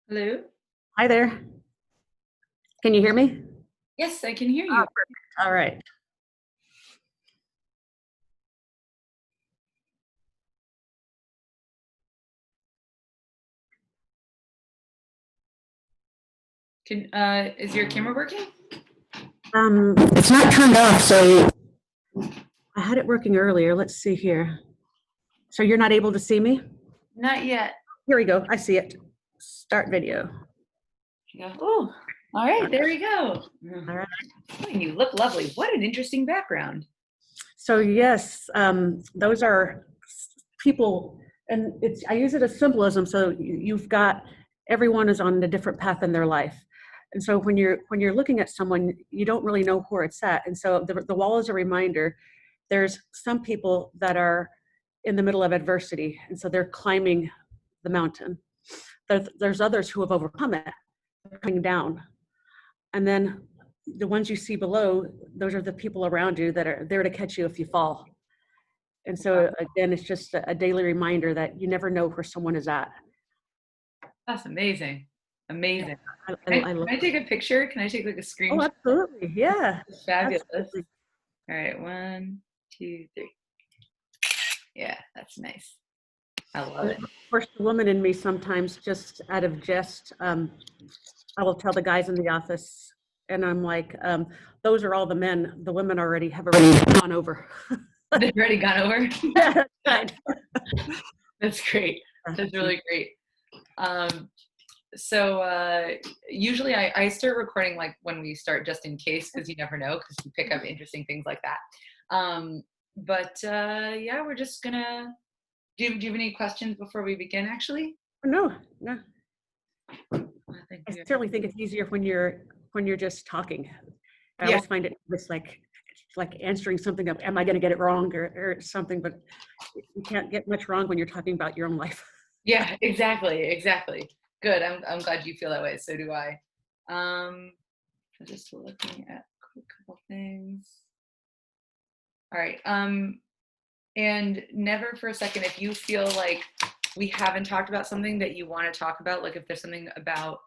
Hello? Hi there. Can you hear me? Yes, I can hear you. All right. Is your camera working? It's not turned off, so I had it working earlier. Let's see here. So you're not able to see me? Not yet. Here we go. I see it. Start video. Oh, all right, there we go. All right. Oh, and you look lovely. What an interesting background. So yes, those are people, and I use it as symbolism. So you've got everyone is on a different path in their life, and so when you're looking at someone, you don't really know where it's at, and so the wall is a reminder. There's some people that are in the middle of adversity, and so they're climbing the mountain. There's others who have overcome it, coming down, and then the ones you see below, those are the people around you that are there to catch you if you fall. And so again, it's just a daily reminder that you never know where someone is at. That's amazing. Amazing. I Can love I it. take a picture? Can I take like a Oh, screenshot? absolutely. Yeah. Fabulous. Absolutely. All right, 1, 2, 3. Yeah, that's nice. I love it. Of course, the woman in me sometimes, just out of jest, I will tell the guys in the office, and I'm like, those are all the men. The women have already gone over. They've already gone over. Yeah, right. That's great. That's really great. So usually I start recording like when we start, just in case, because you never know, because you pick up interesting things like that. Yeah, we're just gonna. Do you have any questions before we begin? Actually, No, no. think I certainly think it's easier when you're just talking. I Yeah. always find it just like answering something of, am I going to get it wrong or something? But you can't get much wrong when you're talking about your own life. Yeah, exactly. Good. I'm glad you feel that way. So do I. I'm just looking at a quick couple things. All right. And never for a second, if you feel like we haven't talked about something that you want to talk about, like if there's something about,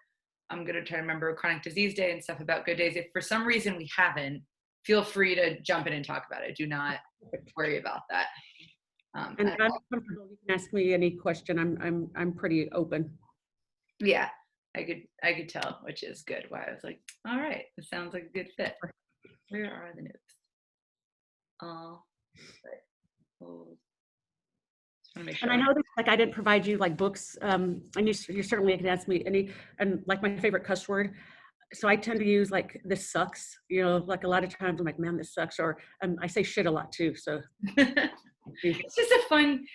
I'm going to try to remember Chronic Disease Day and stuff about Good Days. If for some reason we haven't, feel free to jump in and talk about it. Do not worry about that. And I'm comfortable. You can ask me any question. I'm pretty open. Yeah, I could tell, which is good. Why I was like, all right, this sounds like a good fit. Where are the notes? All right. And I know that, like, I didn't provide you like books, and you certainly can ask me any, and like my favorite cuss word. So I tend to use like, this sucks, like a lot of times I'm like, man, this sucks. Or I say shit a lot too. So it's just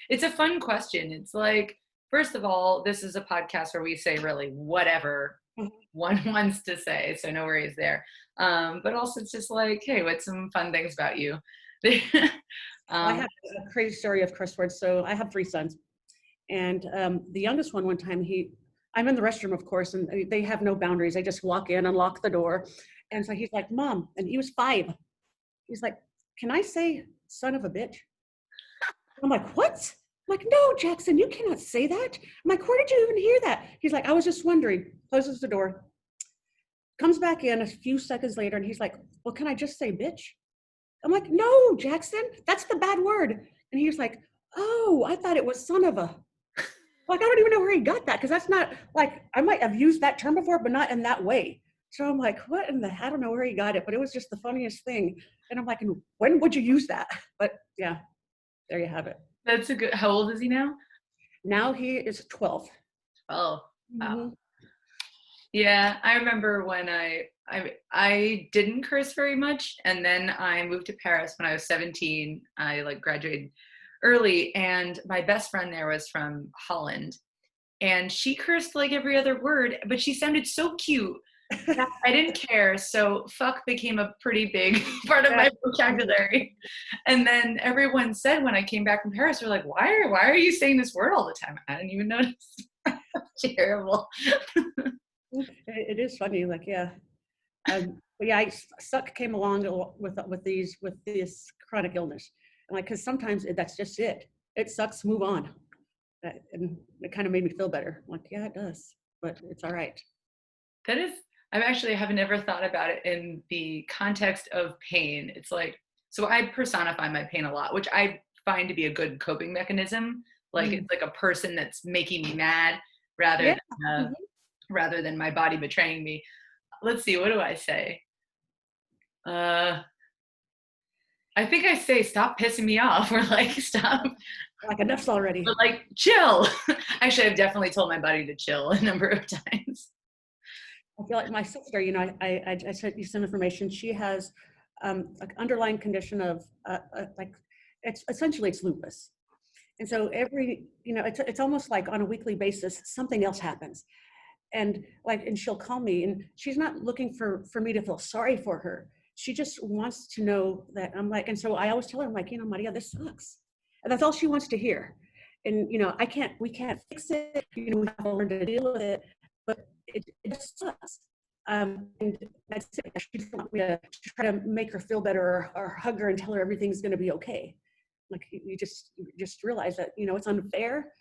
it's a fun question. It's like, first of all, this is a podcast where we say really whatever one wants to say. So no worries there. But also it's just like, hey, what's some fun things about you? I have a crazy story of curse words. So I have 3 sons. And the youngest one time, I'm in the restroom, of course, and they have no boundaries. They just walk in, unlock the door. And so he's like, Mom, and he was 5. He's like, can I say son of a bitch? I'm like, what? I'm like, no, Jackson, you cannot say that. I'm like, where did you even hear that? He's like, I was just wondering. Closes the door, comes back in a few seconds later, and he's like, well, can I just say bitch? I'm like, no, Jackson, that's the bad word. And he's like, oh, I thought it was son of a. Like, I don't even know where he got that, because that's not, like, I might have used that term before, but not in that way. So I'm like, what in the, I don't know where he got it, but it was just the funniest thing. And I'm like, when would you use that? But yeah, there you have it. That's a good, how old is he now? Now he is 12. Oh, wow. Yeah, I remember when I didn't curse very much, and then I moved to Paris when I was 17. I like graduated early, and my best friend there was from Holland, and she cursed like every other word, but she sounded so cute that I didn't care. So fuck became a pretty big part of my vocabulary. And then everyone said when I came back from Paris, they're like, why are you saying this word all the time? I didn't even notice. Terrible. It is funny, like, yeah. But yeah, suck came along with this chronic illness. And like, because sometimes that's just it. It sucks, move on. And it kind of made me feel better. I'm like, yeah, it does. but it's all right. That is, I have never thought about it in the context of pain. It's like, so I personify my pain a lot, which I find to be a good coping mechanism. Like Mm. it's like a person that's making me mad rather Yeah. than Mhm. rather than my body betraying me. Let's see, what do I say? Uh, I think I say stop pissing me off, or like stop, Like enough's already. or like chill. Actually, I've definitely told my body to chill a number of times. I feel like my sister, I sent you some information. She has like underlying condition of like it's lupus. And so it's almost like on a weekly basis, something else happens. And she'll call me and she's not looking for me to feel sorry for her. She just wants to know that I'm like, and so I always tell her, I'm like, Maria, this sucks. And that's all she wants to hear. And, we can't fix it. We have to learn to deal with it, but it just sucks. And that's it. She doesn't want me to try to make her feel better or hug her and tell her everything's going to be okay. Like you just realize that, it's unfair.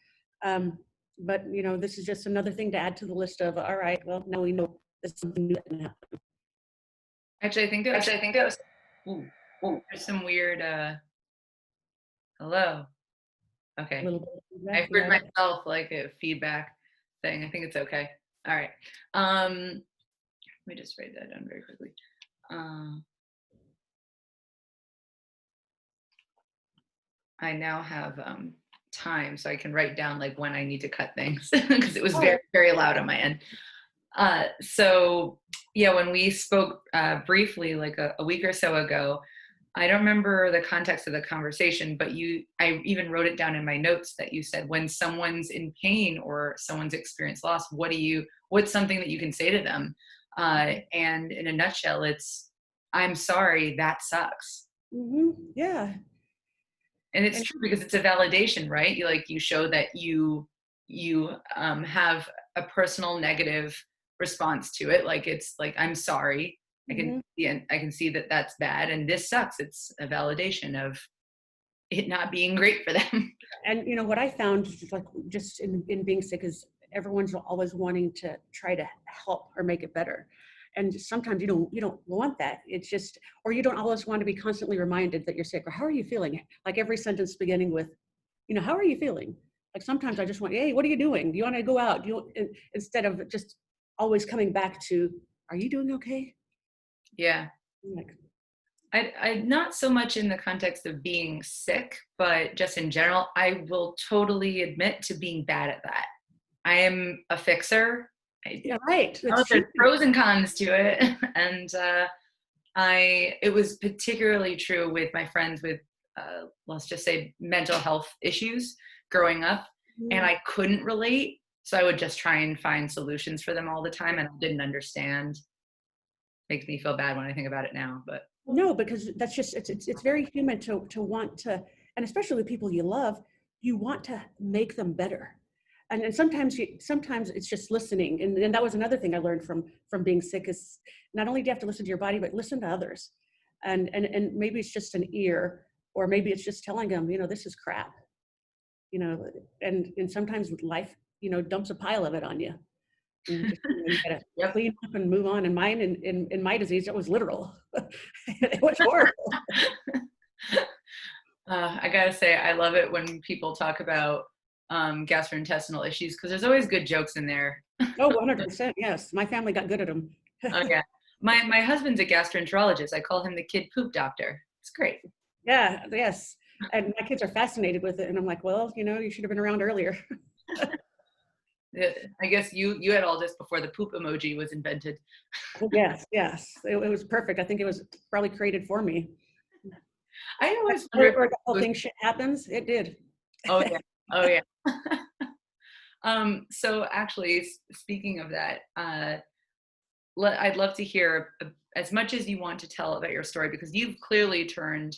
But this is just another thing to add to the list of, all right, well, now we know this is something new that can happen. Actually, I think that was. Ooh, there's some weird. Hello. A Okay. little bit of I feedback, you heard got it? myself like a feedback thing. I think it's okay. All right. Let me just write that down very quickly. I now have time, so I can write down like when I need to cut things because it was very, very loud on my end. So yeah, when we spoke briefly like a week or so ago, I don't remember the context of the conversation, but I even wrote it down in my notes that you said when someone's in pain or someone's experienced loss, what's something that you can say to them? And in a nutshell, it's, I'm sorry, that sucks. Mm-hmm. Yeah. And it's And true because it's a validation, right? You show that you have a personal negative response to it. Like it's like, I'm sorry. mm-hmm. I can see that that's bad and this sucks. It's a validation of it not being great for them. And what I found is like just in being sick is everyone's always wanting to try to help or make it better. And sometimes you don't want that. It's just, or you don't always want to be constantly reminded that you're sick or how are you feeling? Like every sentence beginning with, how are you feeling? Like sometimes I just want, hey, what are you doing? Do you want to go out? Instead of just always coming back to, are you doing okay? Yeah. Like, I not so much in the context of being sick, but just in general, I will totally admit to being bad at that. I am a fixer. yeah, right. Oh, That's true. there's pros and cons to it. And it was particularly true with my friends with, let's just say, mental health issues growing up. And I couldn't relate. So I would just try and find solutions for them all the time. And I didn't understand. Makes me feel bad when I think about it now, but. No, because that's just, it's very human to want to, and especially with people you love, you want to make them better. And sometimes it's just listening. And that was another thing I learned from being sick is not only do you have to listen to your body, but listen to others. And maybe it's just an ear, or maybe it's just telling them, this is crap, and sometimes with life, dumps a pile of it on you. And you gotta Yep. clean up and move on. And mine, in my disease, it was literal. It was horrible. I gotta say, I love it when people talk about gastrointestinal issues because there's always good jokes in there. Oh, 100%. Yes. My family got good at them. Oh yeah, my husband's a gastroenterologist. I call him the kid poop doctor. It's great. Yeah. Yes. And my kids are fascinated with it. And I'm like, well, you should have been around earlier. I guess you had all this before the poop emoji was invented. Yes. Yes. It was perfect. I think it was probably created for me. I always Or wonder. the whole thing shit happens. It did. Oh yeah. Oh yeah. So actually, speaking of that, I'd love to hear as much as you want to tell about your story because you've clearly turned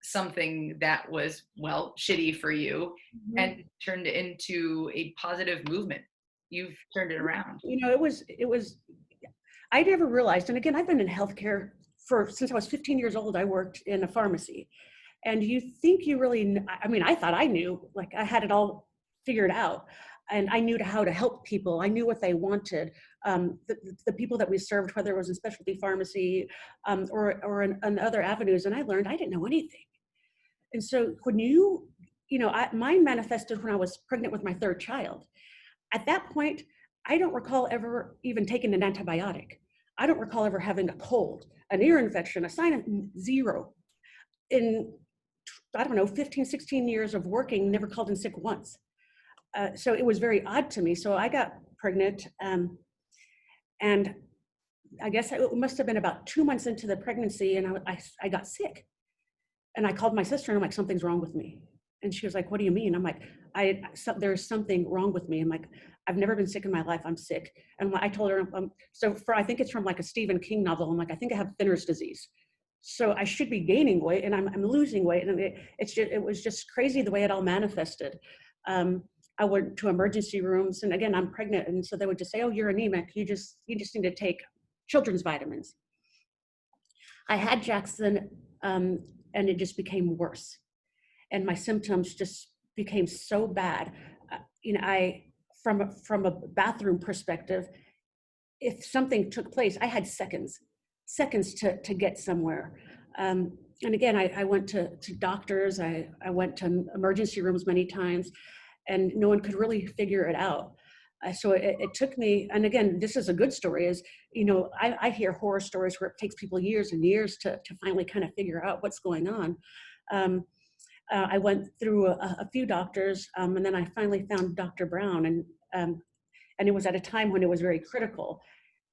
something that was, well, shitty for you and turned it into a positive movement. You've turned it around. It was, I never realized, and again, I've been in healthcare since I was 15 years old. I worked in a pharmacy. And you think you really, I thought I knew, like I had it all figured out. and I knew how to help people. I knew what they wanted. The people that we served, whether it was in specialty pharmacy or in other avenues, and I learned I didn't know anything. And so when mine manifested when I was pregnant with my third child. At that point, I don't recall ever even taking an antibiotic. I don't recall ever having a cold, an ear infection, a sinus, zero. In, I don't know, 15, 16 years of working, never called in sick once. So it was very odd to me. So I got pregnant, and I guess it must have been about 2 months into the pregnancy, and I got sick. And I called my sister, and I'm like, something's wrong with me. And she was like, what do you mean? I'm like, there's something wrong with me. I'm like, I've never been sick in my life. I'm sick. And I told her, I think it's from like a Stephen King novel. I'm like, I think I have Thinner's disease. So I should be gaining weight, and I'm losing weight. And it was just crazy the way it all manifested. I went to emergency rooms, and again, I'm pregnant. And so they would just say, oh, you're anemic. You just need to take children's vitamins. I had Jackson, and it just became worse. And my symptoms just became so bad. From a bathroom perspective, if something took place, I had seconds to get somewhere. And again, I went to doctors, I went to emergency rooms many times, and no one could really figure it out. So it took me, and again, this is a good story, is, I hear horror stories where it takes people years and years to finally kind of figure out what's going on. I went through a few doctors, and then I finally found Dr. Brown, and it was at a time when it was very critical.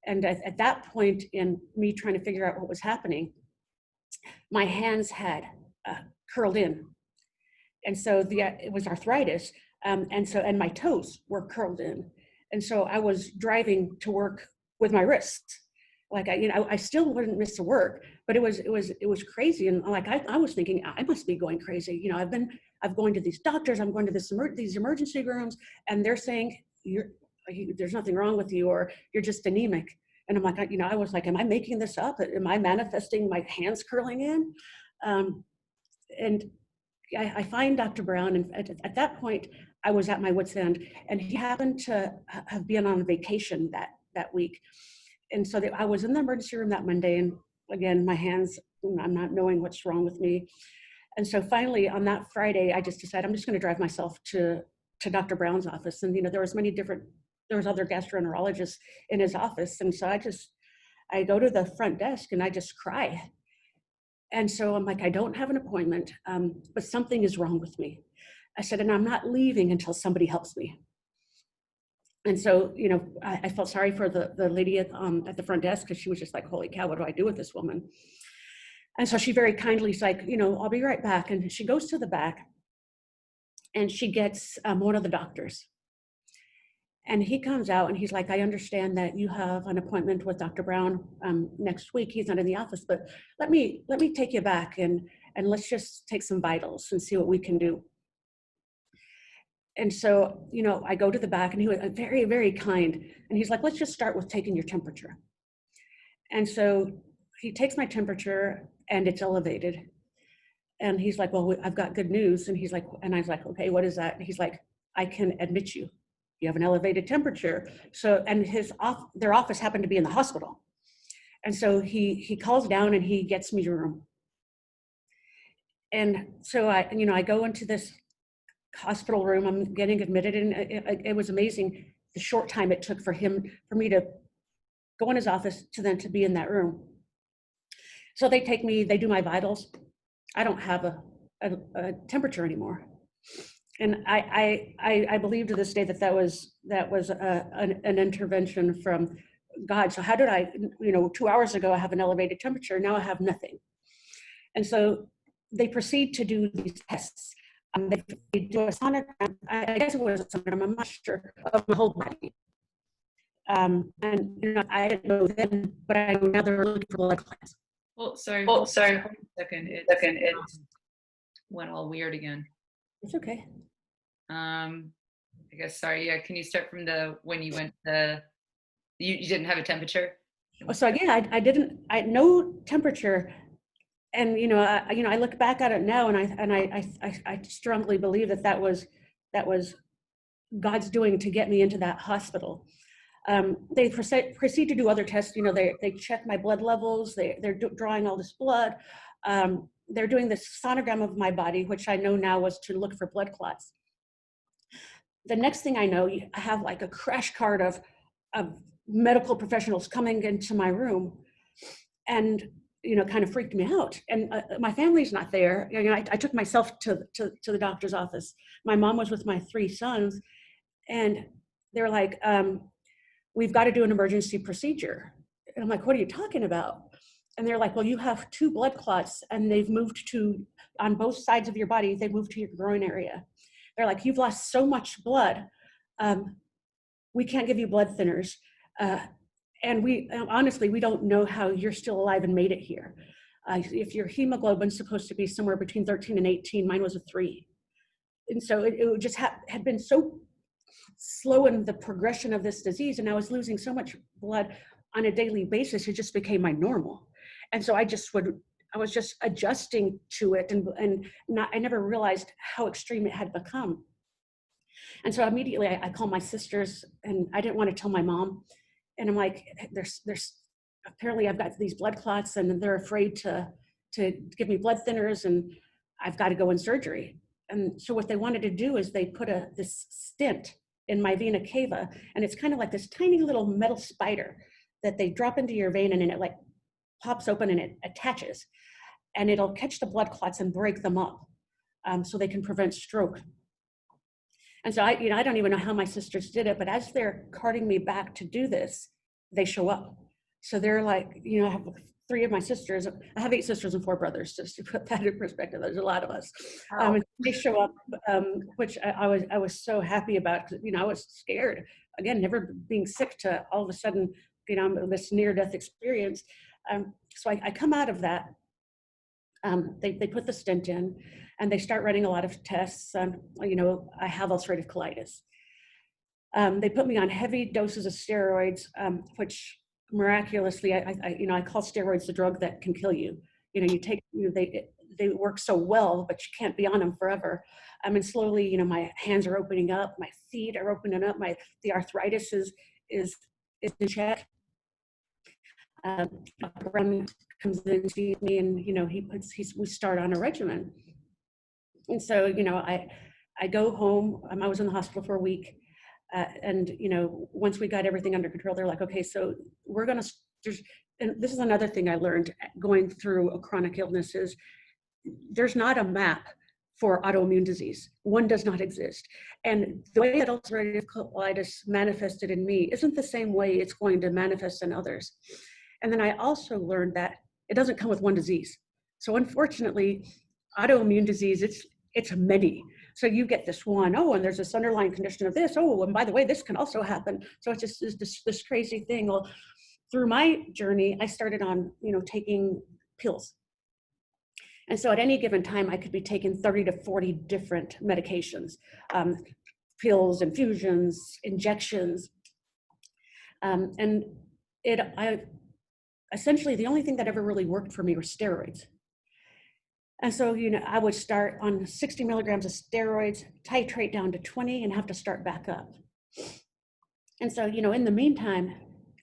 And at that point in me trying to figure out what was happening, my hands had curled in. And so it was arthritis, and my toes were curled in. And so I was driving to work with my wrists. Like I still wouldn't miss the work, but it was crazy. And like I was thinking, I must be going crazy. I've going to these doctors, I'm going to these emergency rooms, and they're saying there's nothing wrong with you, or you're just anemic. And I'm like, I was like, am I making this up? Am I manifesting my hands curling in? And I find Dr. Brown, and at that point, I was at my wit's end, and he happened to have been on vacation that week. And so I was in the emergency room that Monday, and again, my hands, I'm not knowing what's wrong with me. And so finally on that Friday, I just decided I'm just going to drive myself to Dr. Brown's office. And, there was other gastroenterologists in his office. And so I go to the front desk and I just cry. And so I'm like, I don't have an appointment, but something is wrong with me. I said, and I'm not leaving until somebody helps me. And so, I felt sorry for the lady at the front desk, because she was just like, holy cow, what do I do with this woman? And so she very kindly is like, I'll be right back. And she goes to the back, and she gets one of the doctors. And he comes out and he's like, I understand that you have an appointment with Dr. Brown next week. He's not in the office, but let me take you back and let's just take some vitals and see what we can do. And so, I go to the back, and he was very, very kind. And he's like, let's just start with taking your temperature. And so he takes my temperature, and it's elevated. And he's like, well, I've got good news. And I was like, okay, what is that? And he's like, I can admit you. You have an elevated temperature. So, and their office happened to be in the hospital. And so he calls down and he gets me a room. And so I go into this hospital room, I'm getting admitted, and it was amazing the short time it took for me to go in his office to be in that room. So they do my vitals. I don't have a temperature anymore. And I believe to this day that was an intervention from God. So how did 2 hours ago I have an elevated temperature, now I have nothing. And so they proceed to do these tests. They do a sonogram, I guess it was a sonogram, I'm not sure, of my whole body. And I didn't know then, but I know now they're looking for blood clots. Well, sorry. Hold a second. It went all weird again. It's okay. I guess, sorry, yeah, can you start from when you went you didn't have a temperature? So again, I had no temperature. And I look back at it now, and I strongly believe that was God's doing to get me into that hospital. They proceed to do other tests. You know, they check my blood levels. They're drawing all this blood. They're doing this sonogram of my body, which I know now was to look for blood clots. The next thing I know, I have like a crash cart of medical professionals coming into my room, and you know, kind of freaked me out. And my family's not there. You know, I took myself to the doctor's office. My mom was with my 3 sons, and they're like, we've got to do an emergency procedure. And I'm like, what are you talking about? And they're like, well, you have 2 blood clots, and they've moved to, on both sides of your body, they moved to your groin area. They're like, you've lost so much blood. We can't give you blood thinners. And we, honestly, we don't know how you're still alive and made it here. If your hemoglobin's supposed to be somewhere between 13 and 18, mine was a 3. And so it just had been so slow in the progression of this disease, and I was losing so much blood on a daily basis, it just became my normal. And so I was just adjusting to it, and I never realized how extreme it had become. And so immediately I called my sisters, and I didn't want to tell my mom. And I'm like, there's apparently I've got these blood clots, and they're afraid to give me blood thinners, and I've got to go in surgery. And so what they wanted to do is they put this stent in my vena cava, and it's kind of like this tiny little metal spider that they drop into your vein, and then it like pops open and it attaches, and it'll catch the blood clots and break them up, so they can prevent stroke. And so I don't even know how my sisters did it, but as they're carting me back to do this, they show up. So they're like, you know, I have 3 of my sisters. I have 8 sisters and 4 brothers, just to put that in perspective. There's a lot of us. And they show up, which I was so happy about, because, you know, I was scared. Again, never being sick, to all of a sudden, you know, this near-death experience. So I come out of that. They put the stent in, and they start running a lot of tests. You know, I have ulcerative colitis. They put me on heavy doses of steroids, which miraculously, I call steroids the drug that can kill you. You know, they work so well, but you can't be on them forever. And slowly, you know, my hands are opening up, my feet are opening up, the arthritis is in check. Dr. Brown comes in and sees me, and you know, we start on a regimen. And so, you know, I go home. I was in the hospital for a week, and you know, once we got everything under control, they're like, okay, so we're gonna. And this is another thing I learned going through a chronic illness is there's not a map for autoimmune disease. One does not exist. And the way that ulcerative colitis manifested in me isn't the same way it's going to manifest in others. And then I also learned that it doesn't come with one disease. So unfortunately, autoimmune disease, it's many. So you get this one, oh, and there's this underlying condition of this, oh, and by the way, this can also happen. So it's just this crazy thing. Well, through my journey, I started on, you know, taking pills. And so at any given time, I could be taking 30 to 40 different medications, pills, infusions, injections. Essentially, the only thing that ever really worked for me were steroids. And so, you know, I would start on 60 milligrams of steroids, titrate down to 20, and have to start back up. And so, you know, in the meantime,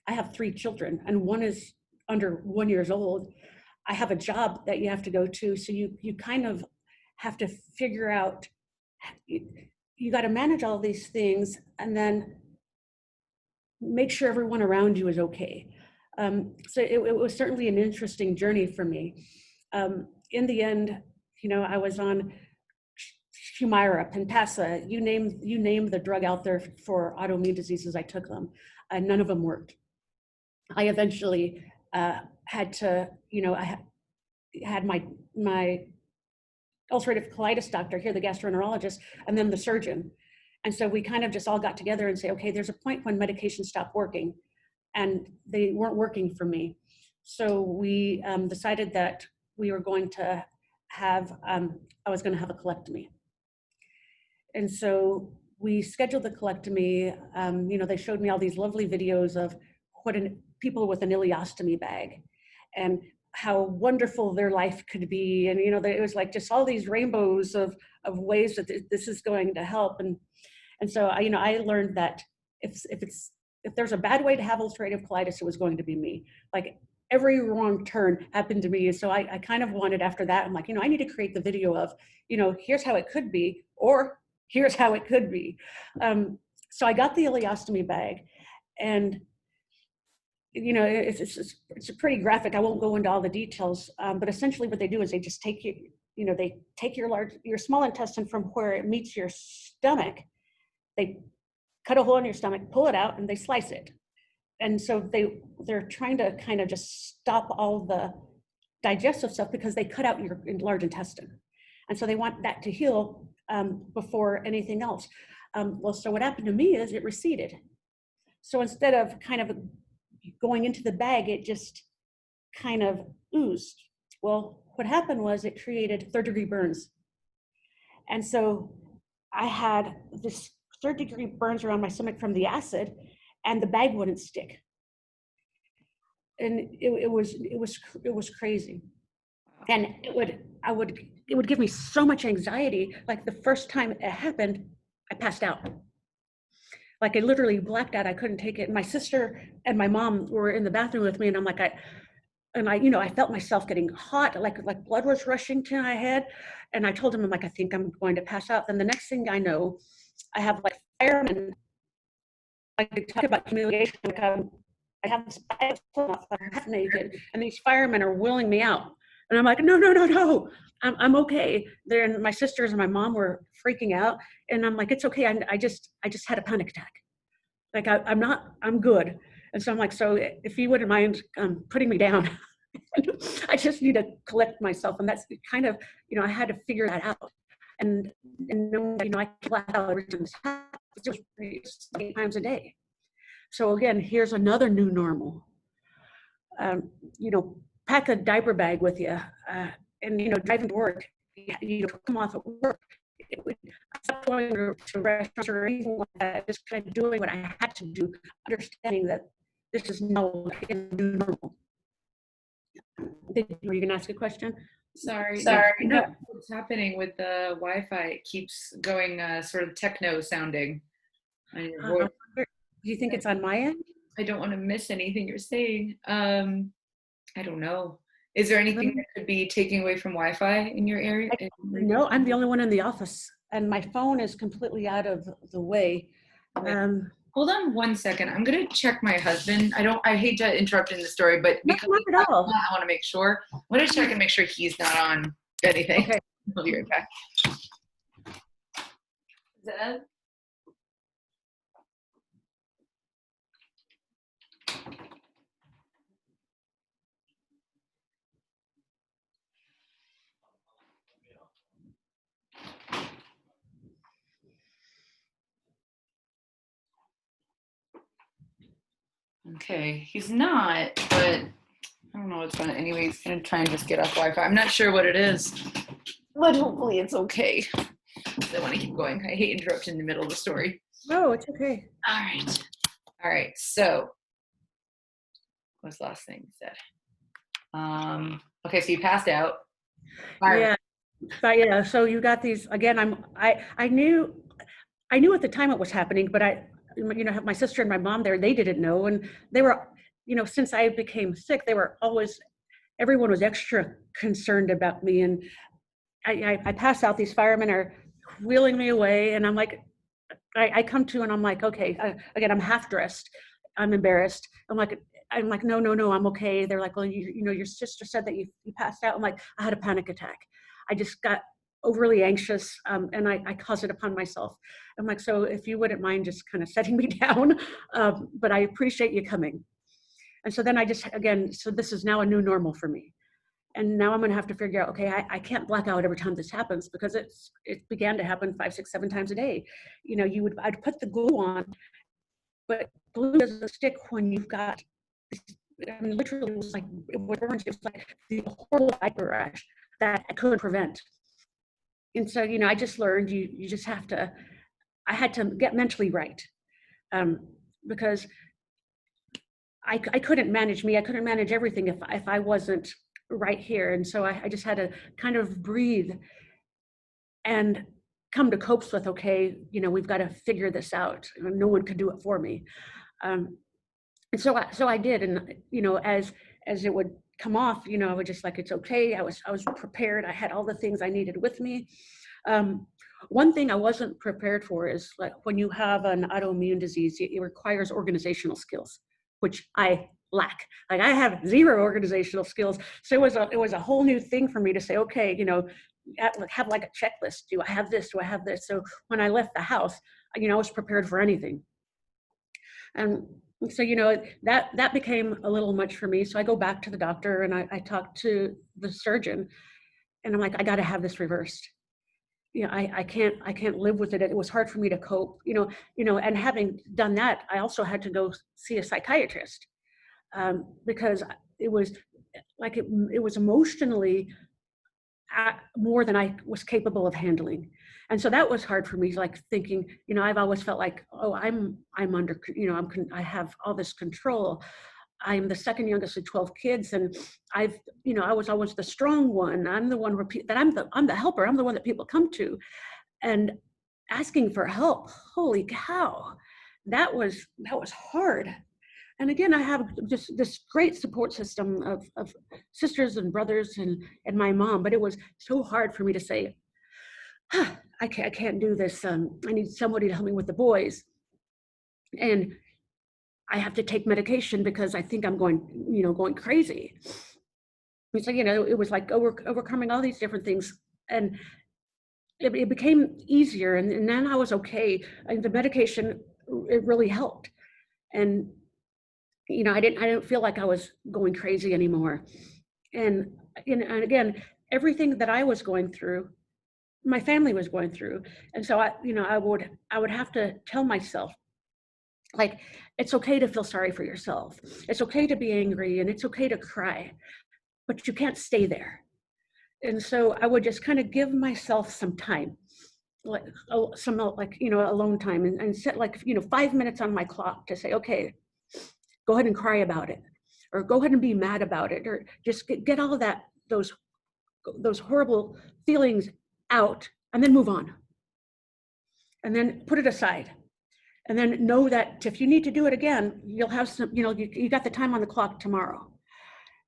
I have 3 children, and one is under 1 year old. I have a job that you have to go to. So you kind of have to figure out, you got to manage all these things and then make sure everyone around you is okay. So it was certainly an interesting journey for me. In the end, you know, I was on Humira, Pentasa, you name the drug out there for autoimmune diseases, I took them, and none of them worked. I eventually had to, you know, I had my ulcerative colitis doctor here, the gastroenterologist, and then the surgeon. And so we kind of just all got together and say, okay, there's a point when medications stop working, and they weren't working for me. So we decided that we were going to have, I was going to have a colectomy. And so we scheduled the colectomy. You know, they showed me all these lovely videos of people with an ileostomy bag and how wonderful their life could be. And, you know, it was like just all these rainbows of ways that this is going to help. And so I learned that if there's a bad way to have ulcerative colitis, it was going to be me. Like every wrong turn happened to me. And so I kind of wanted after that, I'm like, I need to create the video of, here's how it could be, or here's how it could be. So I got the ileostomy bag, and it's pretty graphic. I won't go into all the details, but essentially what they do is they just take you, they take your small intestine from where it meets your stomach. They cut a hole in your stomach, pull it out, and they slice it. And so they're trying to kind of just stop all the digestive stuff because they cut out your large intestine. And so they want that to heal before anything else. Well, so what happened to me is it receded. So instead of kind of going into the bag, it just kind of oozed. Well, what happened was it created third-degree burns. And so I had this third-degree burns around my stomach from the acid, and the bag wouldn't stick. And it was crazy. And it would give me so much anxiety. Like the first time it happened, I passed out. Like I literally blacked out. I couldn't take it. My sister and my mom were in the bathroom with me, and I'm like, I felt myself getting hot, like blood was rushing to my head. And I told him, I'm like, I think I'm going to pass out. Then the next thing I know, I have like firemen, like they talk about humiliation. Like I have this I'm half naked, and these firemen are wheeling me out. And I'm like, no, I'm okay. Then my sisters and my mom were freaking out, and I'm like, it's okay. I just had a panic attack. Like I'm good. And so I'm like, so if you wouldn't mind putting me down, I just need to collect myself. And that's kind of, I had to figure that out. And I black out every time this happens. It was 8 times a day. So again, here's another new normal. Pack a diaper bag with you, and driving to work. Come off at work. I stopped going to restaurants or anything like that. Just kind of doing what I had to do, understanding that this is no new normal. Were you going to ask a question? Sorry. No. What's happening with the Wi-Fi? It keeps going sort of techno sounding on your voice. Do you think it's on my end? I don't want to miss anything you're saying. I don't know. Is there anything that could be taking away from Wi-Fi in your area? No, I'm the only one in the office, and my phone is completely out of the way. Hold on 1 second. I'm gonna check my husband. I hate to interrupt in the story, but because not at all. I want to make sure. I'm gonna check and make sure he's not on anything. Okay. I'll be right back. Is that Ed? Okay, he's not, but I don't know what's going on. Anyway, he's going to try and just get off Wi-Fi. I'm not sure what it is, but hopefully it's okay. I want to keep going. I hate interrupting in the middle of the story. No, it's okay. All right. So what's the last thing you said? Okay, so you passed out. Yeah. Yeah. So you got these again. I knew at the time it was happening, but my sister and my mom there, they didn't know. And they were, since I became sick, everyone was extra concerned about me. And I pass out, these firemen are wheeling me away. And I'm like, I come to, and I'm like, okay, again, I'm half dressed. I'm embarrassed. I'm like, no, I'm okay. They're like, well, your sister said that you passed out. I'm like, I had a panic attack. I just got overly anxious, and I caused it upon myself. I'm like, so if you wouldn't mind just kind of setting me down, but I appreciate you coming. And so then so this is now a new normal for me. And now I'm going to have to figure out, okay, I can't black out every time this happens, because it began to happen 5, 6, 7 times a day. I'd put the glue on, but glue doesn't stick when you've got, literally it was like, it was like the horrible diaper rash that I couldn't prevent. And so, I just learned you just have to, I had to get mentally right, because I couldn't manage me. I couldn't manage everything if I wasn't right here. And so I just had to kind of breathe. And come to copes with, okay, we've got to figure this out. No one could do it for me. And so I did. And, as it would come off, I would just like, it's okay. I was prepared. I had all the things I needed with me. One thing I wasn't prepared for is, like, when you have an autoimmune disease, it requires organizational skills, which I lack. Like, I have zero organizational skills. So it was a whole new thing for me to say, okay, have like a checklist. Do I have this? Do I have this? So when I left the house, I was prepared for anything. And so, that became a little much for me. So I go back to the doctor and I talk to the surgeon, and I'm like, I got to have this reversed. I can't live with it. It was hard for me to cope, and having done that, I also had to go see a psychiatrist, because it was like, it was emotionally more than I was capable of handling. And so that was hard for me, like thinking, I've always felt like, oh, I'm under, I have all this control. I'm the second youngest of 12 kids, and I was always the strong one. I'm the one that I'm the helper. I'm the one that people come to, and asking for help. Holy cow, that was hard. And again, I have just this great support system of sisters and brothers and my mom, but it was so hard for me to say, I can't do this. I need somebody to help me with the boys. And I have to take medication because I think I'm going crazy. And so, it was like overcoming all these different things. And it became easier. And then I was okay. And the medication, it really helped. And, I didn't feel like I was going crazy anymore. And again, everything that I was going through, my family was going through. And so I would have to tell myself, like, it's okay to feel sorry for yourself. It's okay to be angry, and it's okay to cry, but you can't stay there. And so I would just kind of give myself some time, like alone time, and set, like, 5 minutes on my clock to say, okay, go ahead and cry about it, or go ahead and be mad about it, or just get all of that, those horrible feelings out, and then move on. And then put it aside. And then know that if you need to do it again, you'll have some, you got the time on the clock tomorrow.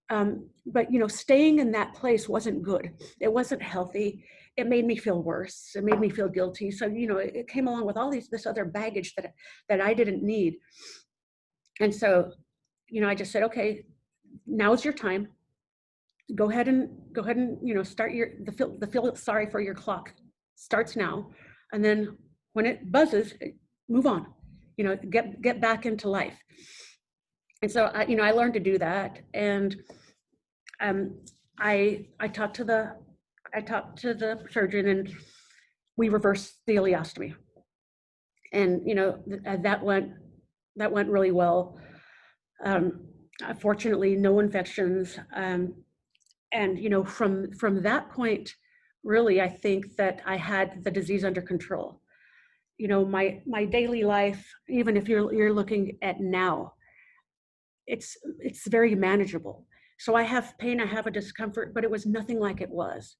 But staying in that place wasn't good. It wasn't healthy. It made me feel worse. It made me feel guilty. So, it came along with all this other baggage that I didn't need. And so, I just said, okay, now's your time. Go ahead and start the feel sorry for your clock starts now. And then when it buzzes, move on, get back into life. And so I learned to do that. And I talked to the surgeon, and we reversed the ileostomy. And that went really well. Fortunately, no infections. And from that point, really, I think that I had the disease under control. My daily life, even if you're looking at now, it's very manageable. So I have pain, I have a discomfort, but it was nothing like it was.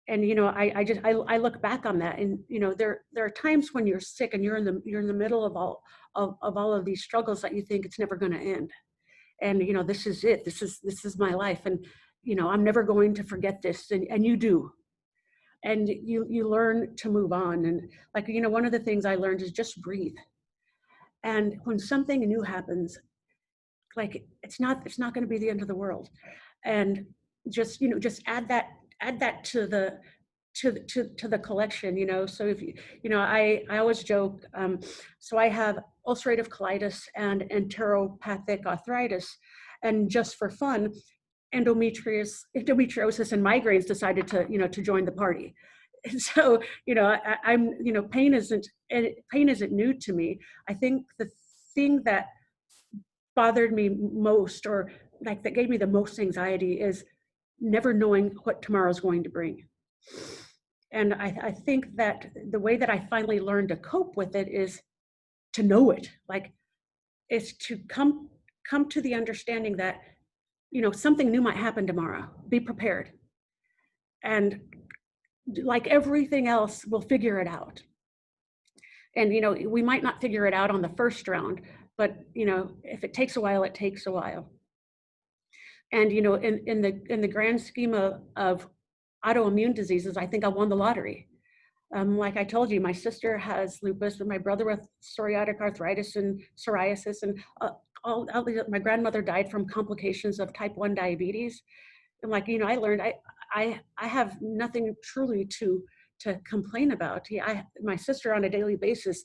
And I look back on that, and there are times when you're sick and you're in the middle of all of these struggles that you think it's never going to end. And this is it. This is my life, and I'm never going to forget this. And you do. And you learn to move on. And like, one of the things I learned is just breathe. And when something new happens, like, it's not going to be the end of the world. And just add that to the collection. So if I always joke, so I have ulcerative colitis and enteropathic arthritis, and just for fun, endometriosis and migraines decided to join the party. And so I'm pain isn't new to me. I think the thing that bothered me most, or like that gave me the most anxiety, is never knowing what tomorrow's going to bring. And I think that the way that I finally learned to cope with it is to know it, like, is to come to the understanding that something new might happen tomorrow. Be prepared. And like everything else, we'll figure it out. And, you know, we might not figure it out on the first round, but, you know, if it takes a while, it takes a while. And, you know, in the grand scheme of autoimmune diseases, I think I won the lottery. Like I told you, my sister has lupus, and my brother with psoriatic arthritis and psoriasis, and my grandmother died from complications of type 1 diabetes. And like, you know, I learned I have nothing truly to complain about. Yeah, my sister on a daily basis,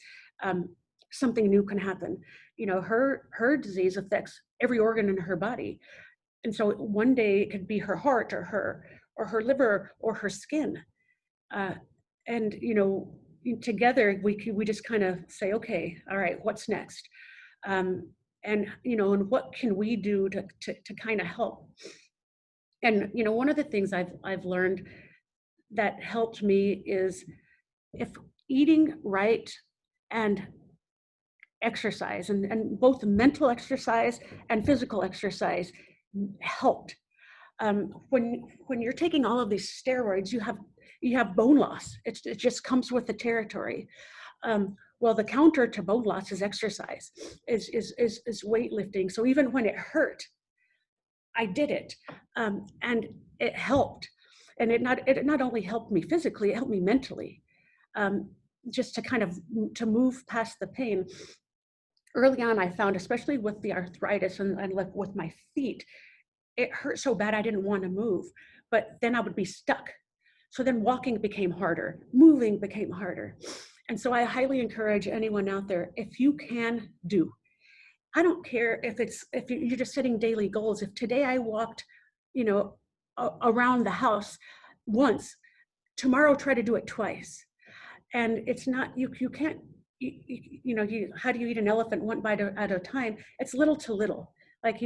something new can happen. You know, her disease affects every organ in her body. And so one day it could be her heart or her liver or her skin. Uh, and you know, together we just kind of say, okay, all right, what's next? And you know, and what can we do to kind of help? And you know, one of the things I've learned that helped me is if eating right and exercise, and both mental exercise and physical exercise helped. When you're taking all of these steroids, you have bone loss. It just comes with the territory. Well, the counter to bone loss is exercise, is weightlifting. So even when it hurt, I did it, and it helped. And it not only helped me physically, it helped me mentally, just to kind of to move past the pain. Early on, I found, especially with the arthritis and like with my feet, it hurt so bad I didn't want to move, but then I would be stuck. So then walking became harder, moving became harder. And so I highly encourage anyone out there, if you can do, I don't care if you're just setting daily goals. If today I walked, you know, around the house once, tomorrow try to do it twice. And it's not, you can't, you know, how do you eat an elephant one bite at a time? It's little to little. Like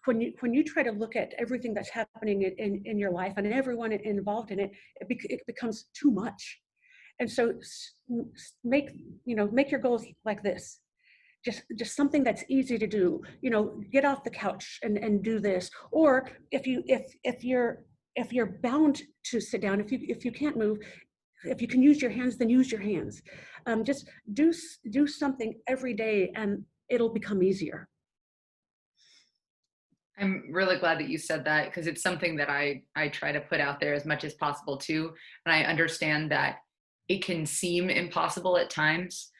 when you try to look at everything that's happening in your life and everyone involved in it, it becomes too much. And so make your goals like this. Just something that's easy to do. You know, get off the couch and do this. Or if you're bound to sit down, if you can't move, if you can use your hands, then use your hands. Just do something every day, and it'll become easier. I'm really glad that you said that, because it's something that I try to put out there as much as possible too. And I understand that it can seem impossible at times.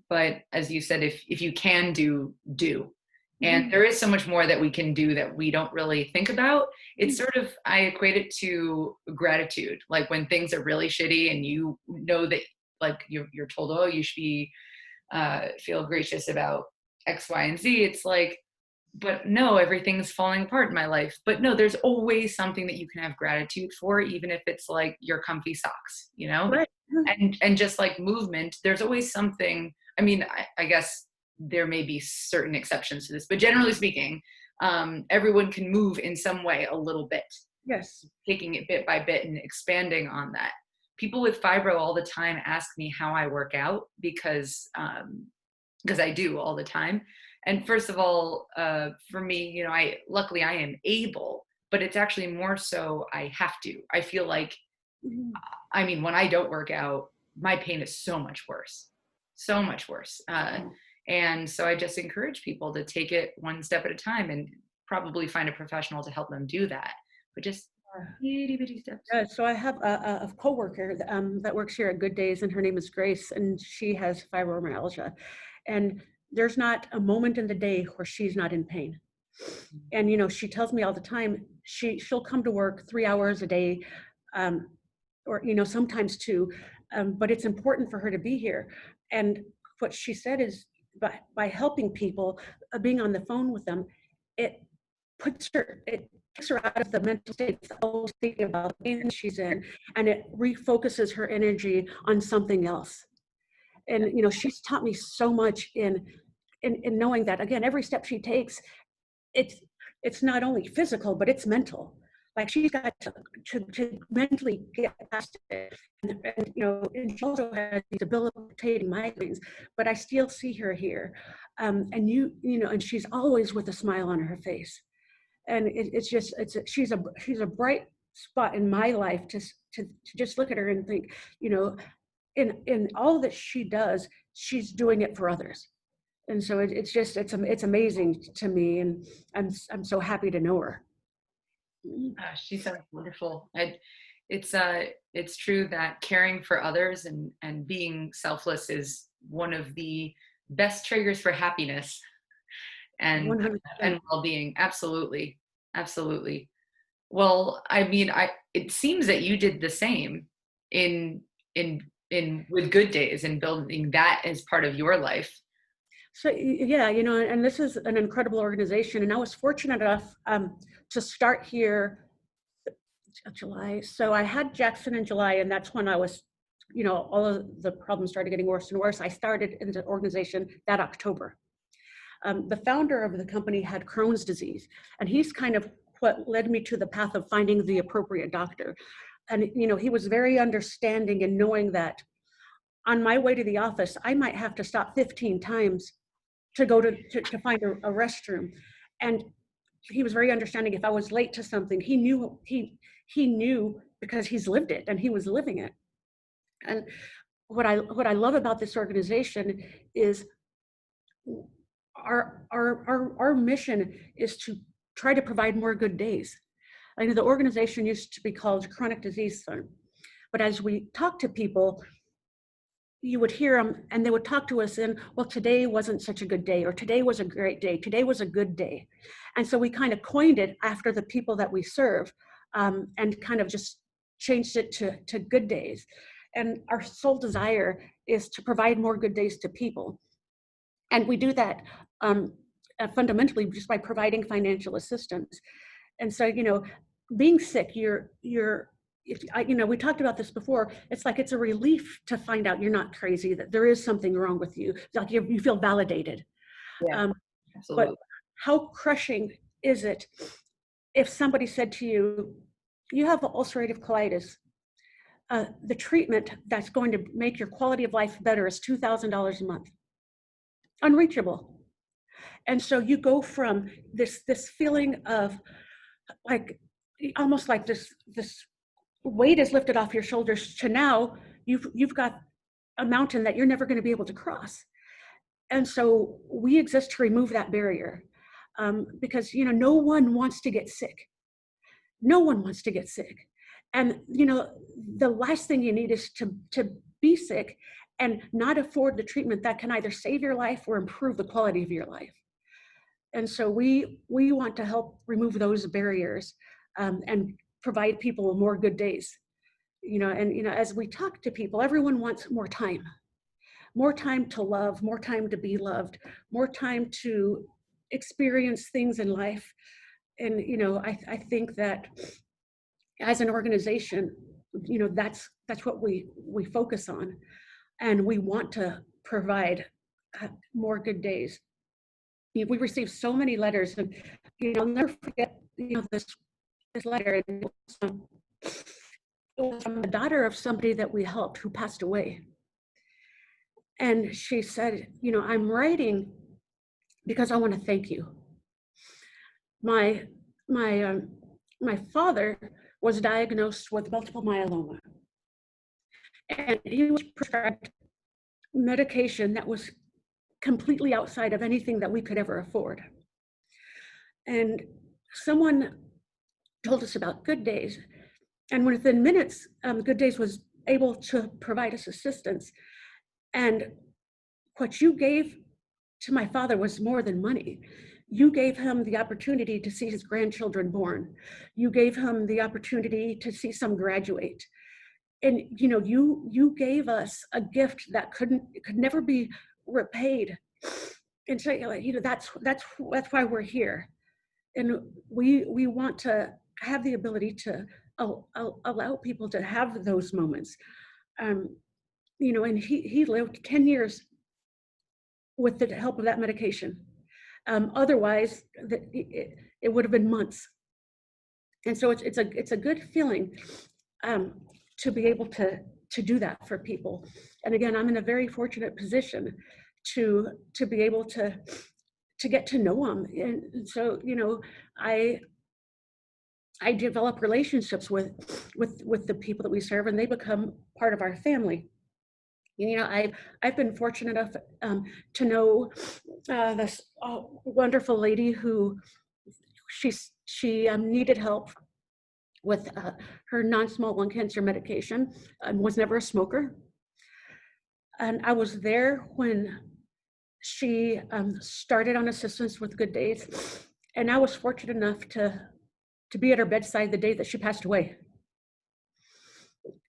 But as you said, if you can do. And there is so much more that we can do that we don't really think about. It's sort of, I equate it to gratitude. Like when things are really shitty and you know that, like you're told, oh, you should be, feel gracious about X, Y, and Z. It's like, but no, everything's falling apart in my life. But no, there's always something that you can have gratitude for, even if it's like your comfy socks, you know? Right. And just like movement, there's always something. I mean, I guess there may be certain exceptions to this, but generally speaking, everyone can move in some way a little bit. Yes. Taking it bit by bit and expanding on that. People with fibro all the time ask me how I work out, because I do all the time. And first of all, for me, you know, luckily I am able, but it's actually more so I have to. I feel like, I mean, when I don't work out, my pain is so much worse, so much worse. And so I just encourage people to take it one step at a time, and probably find a professional to help them do that. But just itty bitty steps. Yeah, so I have a coworker that works here at Good Days, and her name is Grace, and she has fibromyalgia. And there's not a moment in the day where she's not in pain. And you know, she tells me all the time, she'll come to work 3 hours a day, or you know, sometimes two, but it's important for her to be here. And what she said is, by helping people, being on the phone with them, it takes her out of the mental state, always thinking about the pain she's in, and it refocuses her energy on something else. And you know, she's taught me so much in knowing that, again, every step she takes, it's not only physical, but it's mental. Like she's got to mentally get past it. And you know, and she also has these debilitating migraines, but I still see her here. And you know, and she's always with a smile on her face. And she's a bright spot in my life to just look at her and think, you know, in all that she does, she's doing it for others. And so it's amazing to me, and I'm so happy to know her. She sounds wonderful. It's true that caring for others and being selfless is one of the best triggers for happiness and 100%. well-being. Absolutely, absolutely. Well, I mean, it seems that you did the same in in with Good Days and building that as part of your life. So yeah, you know, and this is an incredible organization, and I was fortunate enough to start here July. So I had Jackson in July, and that's when I was, you know, all of the problems started getting worse and worse. I started in the organization that October. The founder of the company had Crohn's disease, and he's kind of what led me to the path of finding the appropriate doctor. And you know, he was very understanding in knowing that on my way to the office, I might have to stop 15 times to go to find a restroom. And he was very understanding. If I was late to something, he knew because he's lived it and he was living it. And what I love about this organization is our mission is to try to provide more good days. I know the organization used to be called Chronic Disease Fund, but as we talk to people, you would hear them and they would talk to us in, well, today wasn't such a good day, or today was a great day, today was a good day. And so we kind of coined it after the people that we serve, and kind of just changed it to good days. And our sole desire is to provide more good days to people. And we do that fundamentally just by providing financial assistance. And so, you know, being sick, you know, we talked about this before. It's like it's a relief to find out you're not crazy, that there is something wrong with you. It's like you feel validated. Yeah, But absolutely. how crushing is it if somebody said to you, you have ulcerative colitis, the treatment that's going to make your quality of life better is $2,000 a month. Unreachable. And so you go from this feeling of like, almost like this weight is lifted off your shoulders to now you've got a mountain that you're never going to be able to cross. And so we exist to remove that barrier, because, you know, no one wants to get sick. No one wants to get sick. And, you know, the last thing you need is to be sick and not afford the treatment that can either save your life or improve the quality of your life. And so we want to help remove those barriers, and provide people with more good days. You know, and, you know, as we talk to people, everyone wants more time to love, more time to be loved, more time to experience things in life. And, you know, I think that as an organization, you know, that's what we focus on, and we want to provide more good days. We receive so many letters, and, you know, I'll never forget, you know, this letter. And it was from the daughter of somebody that we helped who passed away. And she said, you know, I'm writing because I want to thank you. My father was diagnosed with multiple myeloma, and he was prescribed medication that was completely outside of anything that we could ever afford. And someone told us about Good Days, and within minutes, Good Days was able to provide us assistance. And what you gave to my father was more than money. You gave him the opportunity to see his grandchildren born. You gave him the opportunity to see some graduate. And, you know, you gave us a gift that could never be repaid. And so, you know, that's why we're here. And we want to have the ability to allow people to have those moments. You know, and he lived 10 years with the help of that medication. Otherwise, it would have been months. And so it's a good feeling, to be able to do that for people. And again, I'm in a very fortunate position to be able to get to know them. And so, you know, I I develop relationships with the people that we serve, and they become part of our family. You know, I've been fortunate enough to know this wonderful lady who she needed help with her non-small lung cancer medication, and was never a smoker. And I was there when she started on assistance with Good Days, and I was fortunate enough to be at her bedside the day that she passed away.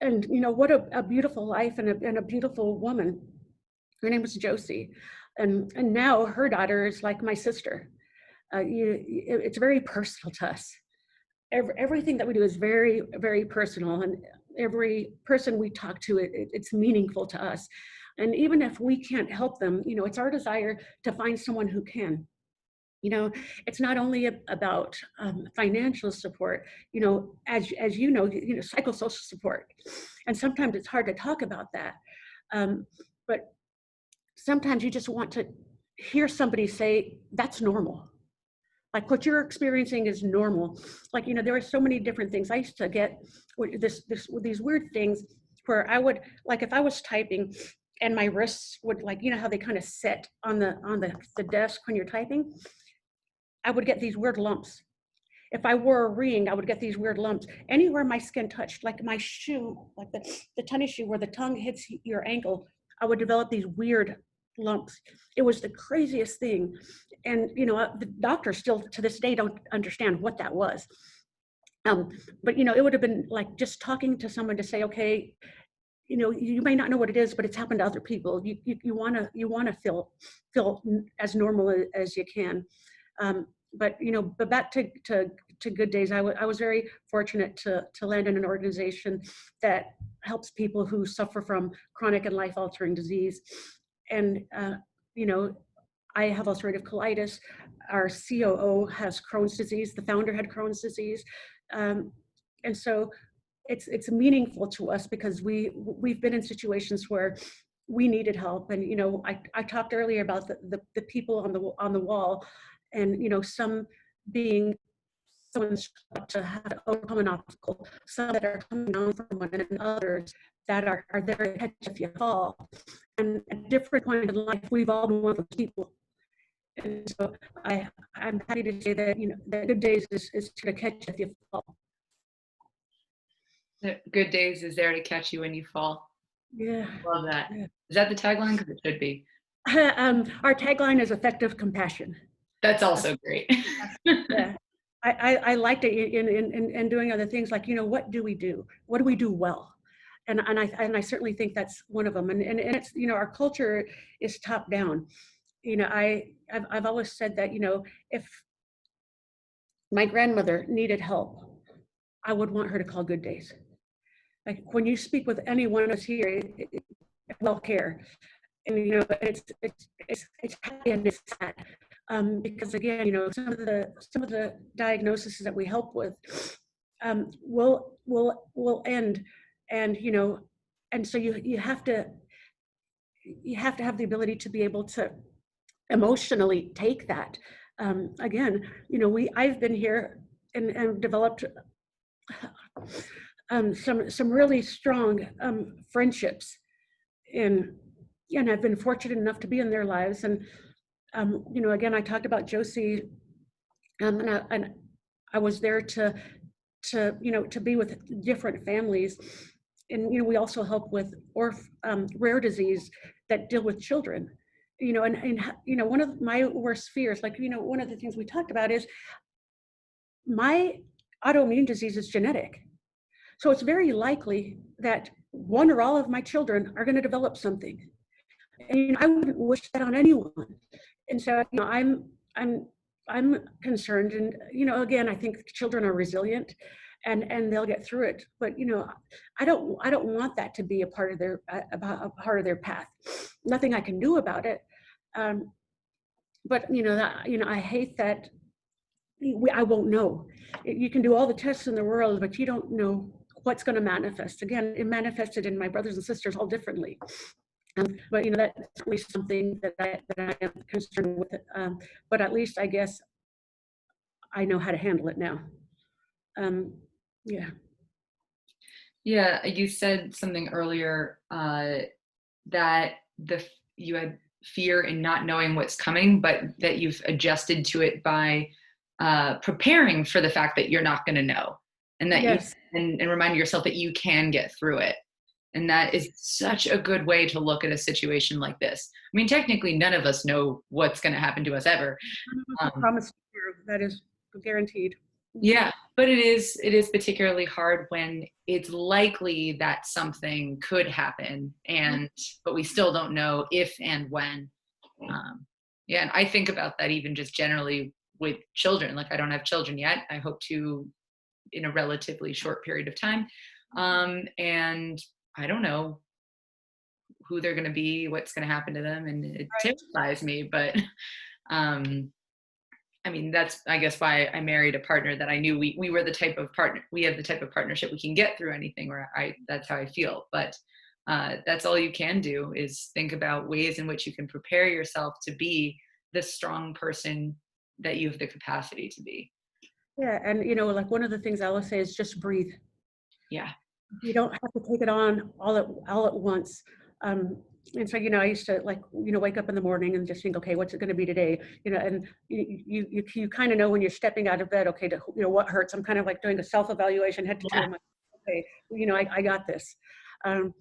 And you know, what a beautiful life, and a beautiful woman. Her name was Josie, and now her daughter is like my sister. It's very personal to us. Everything that we do is very, very personal, and every person we talk to, it's meaningful to us. And even if we can't help them, you know, it's our desire to find someone who can. You know, it's not only about financial support, you know, as you know, psychosocial support. And sometimes it's hard to talk about that. But sometimes you just want to hear somebody say, that's normal. Like what you're experiencing is normal. Like, you know, there are so many different things. I used to get these weird things where I would, like if I was typing and my wrists would, like, you know how they kind of set on the desk when you're typing? I would get these weird lumps. If I wore a ring, I would get these weird lumps. Anywhere my skin touched, like my shoe, like the tennis shoe where the tongue hits your ankle, I would develop these weird lumps. It was the craziest thing. And, you know, the doctors still to this day don't understand what that was. But, you know, it would have been like just talking to someone to say, okay, you know, you may not know what it is, but it's happened to other people. You want to feel as normal as you can. But you know, but back to Good Days, I was very fortunate to land in an organization that helps people who suffer from chronic and life-altering disease. And you know, I have ulcerative colitis. Our COO has Crohn's disease. The founder had Crohn's disease, and so it's meaningful to us because we've been in situations where we needed help. And you know, I talked earlier about the people on the wall, and you know, some being someone's to have to overcome an obstacle, some that are coming down from one, and others that are there to catch if you fall. And at different point in life, we've all been one of those people. And so I'm happy to say that, you know, that Good Days is to catch if you fall. Good Days is there to catch you when you fall. Yeah. Love that. Yeah. Is that the tagline? Because it should be. Our tagline is effective compassion. That's also great. Yeah. I liked it in doing other things, like, you know, what do we do? What do we do well? And I certainly think that's one of them. And it's, you know, our culture is top down. You know, I've always said that, you know, if my grandmother needed help, I would want her to call Good Days. Like when you speak with anyone of us here, well care. And you know, it's happy and it's sad. Because again, you know, some of the diagnoses that we help with will end, and you know, and so you have to have the ability to be able to emotionally take that. Again, you know, I've been here and developed some really strong friendships, and I've been fortunate enough to be in their lives. And you know, again, I talked about Josie, and I was there to you know, to be with different families. And you know, we also help with rare disease that deal with children. You know, and you know, one of my worst fears, like, you know, one of the things we talked about is my autoimmune disease is genetic. So it's very likely that one or all of my children are going to develop something. And you know, I wouldn't wish that on anyone. And so, you know, I'm concerned. And you know, again, I think children are resilient, and they'll get through it. But you know, I don't want that to be a part of their path. Nothing I can do about it. But you know, I hate that I won't know. You can do all the tests in the world, but you don't know what's going to manifest. Again, it manifested in my brothers and sisters all differently. But you know, that's certainly something that I am concerned with. But at least I guess I know how to handle it now. Yeah. Yeah, you said something earlier that you had fear in not knowing what's coming, but that you've adjusted to it by preparing for the fact that you're not going to know, and that you Yes. and reminding yourself that you can get through it. And that is such a good way to look at a situation like this. I mean, technically, none of us know what's going to happen to us ever. None of us are Um, promised that is guaranteed. Mhm. Yeah, but it is particularly hard when it's likely that something could happen, and but we still don't know if and when. Um, yeah, and I think about that even just generally with children. Like I don't have children yet. I hope to in a relatively short period of time, and I don't know who they're going to be, what's going to happen to them, and it Right. terrifies me. But um, I mean, that's I guess why I married a partner that I knew we were the type of partner we have the type of partnership we can get through anything. Or that's how I feel. But that's all you can do is think about ways in which you can prepare yourself to be the strong person that you have the capacity to be. Yeah, and like one of the things I always say is just breathe. Yeah, You don't have to take it on all at once. And so, I used to like, wake up in the morning and just think, okay, what's it going to be today? And you kind of know when you're stepping out of bed, okay, what hurts. I'm kind of like doing a self-evaluation head to toe. yeah, I'm like, okay, I got this. Um,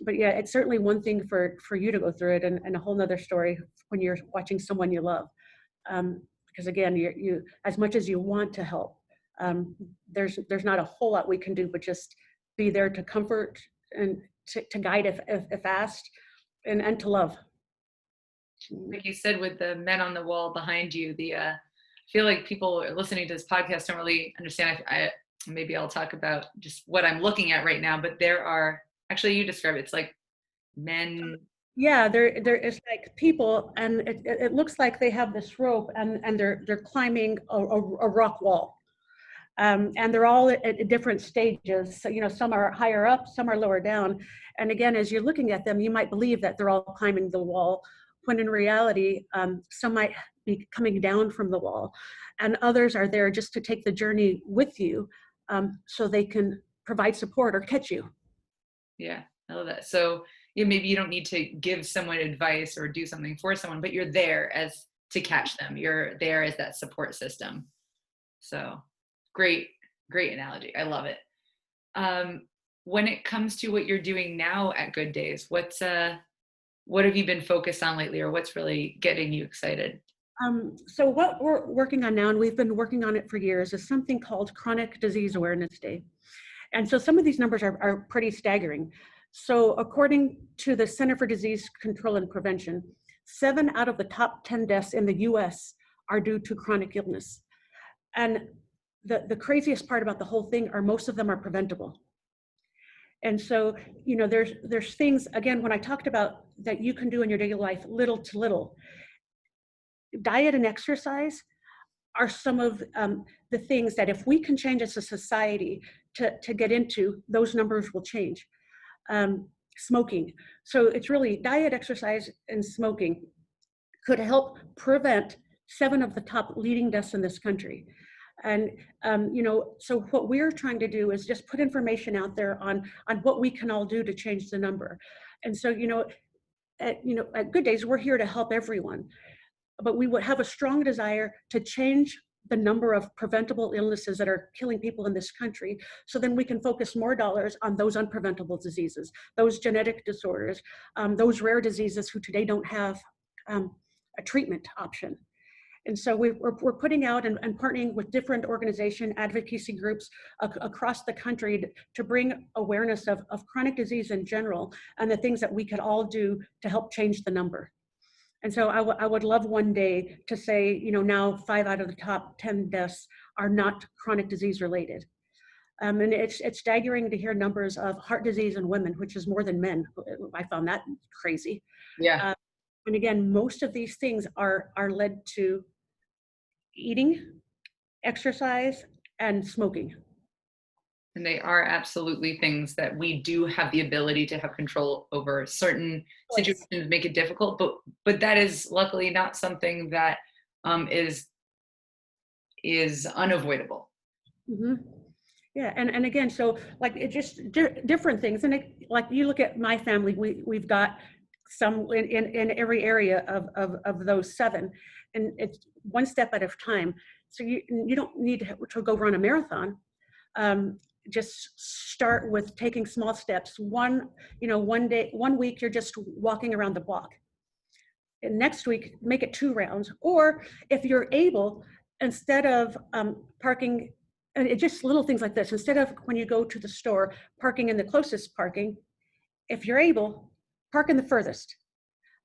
but yeah, it's certainly one thing for you to go through it, and a whole nother story when you're watching someone you love. Because again, you as much as you want to help, um, there's not a whole lot we can do, but just be there to comfort and to guide if asked, and to love. like you said with the men on the wall behind you, I feel like people listening to this podcast don't really understand. Maybe I'll talk about just what I'm looking at right now, but there are actually you describe it. It's like men. Yeah, there is like people, and it looks like they have this rope, and they're climbing a rock wall. And they're all at different stages. So, some are higher up, some are lower down. And again, as you're looking at them, you might believe that they're all climbing the wall, when in reality, some might be coming down from the wall, and others are there just to take the journey with you, so they can provide support or catch you. Yeah, I love that. So yeah, maybe you don't need to give someone advice or do something for someone, but you're there as to catch them. You're there as that support system. So great, great analogy. I love it. Um, when it comes to what you're doing now at Good Days, what have you been focused on lately, or what's really getting you excited? So what we're working on now, and we've been working on it for years, is something called Chronic Disease Awareness Day. And so some of these numbers are pretty staggering. So according to the Center for Disease Control and Prevention, 7 out of the top 10 deaths in the US are due to chronic illness. And the craziest part about the whole thing are most of them are preventable. And so, there's things, again, when I talked about that you can do in your daily life, little to little, diet and exercise are some of the things that if we can change as a society to get into, those numbers will change. Smoking. So it's really diet, exercise, and smoking could help prevent 7 of the top leading deaths in this country. And so what we're trying to do is just put information out there on what we can all do to change the number. And so at Good Days, we're here to help everyone, but we would have a strong desire to change the number of preventable illnesses that are killing people in this country, so then we can focus more dollars on those unpreventable diseases, those genetic disorders, those rare diseases who today don't have a treatment option. And so we're putting out and partnering with different organization advocacy groups across the country to bring awareness of chronic disease in general, and the things that we could all do to help change the number. And so I would love one day to say, now 5 out of the top 10 deaths are not chronic disease related. And it's staggering to hear numbers of heart disease in women, which is more than men. I found that crazy. Yeah. Uh, and again, most of these things are led to eating, exercise, and smoking. And they are absolutely things that we do have the ability to have control over. Certain Choice. situations make it difficult, but that is luckily not something that is unavoidable. Mm-hmm. Yeah, and again, so like it just different things, and like you look at my family, we've got some in every area of those seven, and it's one step at a time. So you don't need to go run a marathon. Um, just start with taking small steps. One day, one week, you're just walking around the block. And next week, make it 2 rounds. Or if you're able, instead of parking, and it just little things like this, instead of when you go to the store, parking in the closest parking, if you're able, park in the furthest.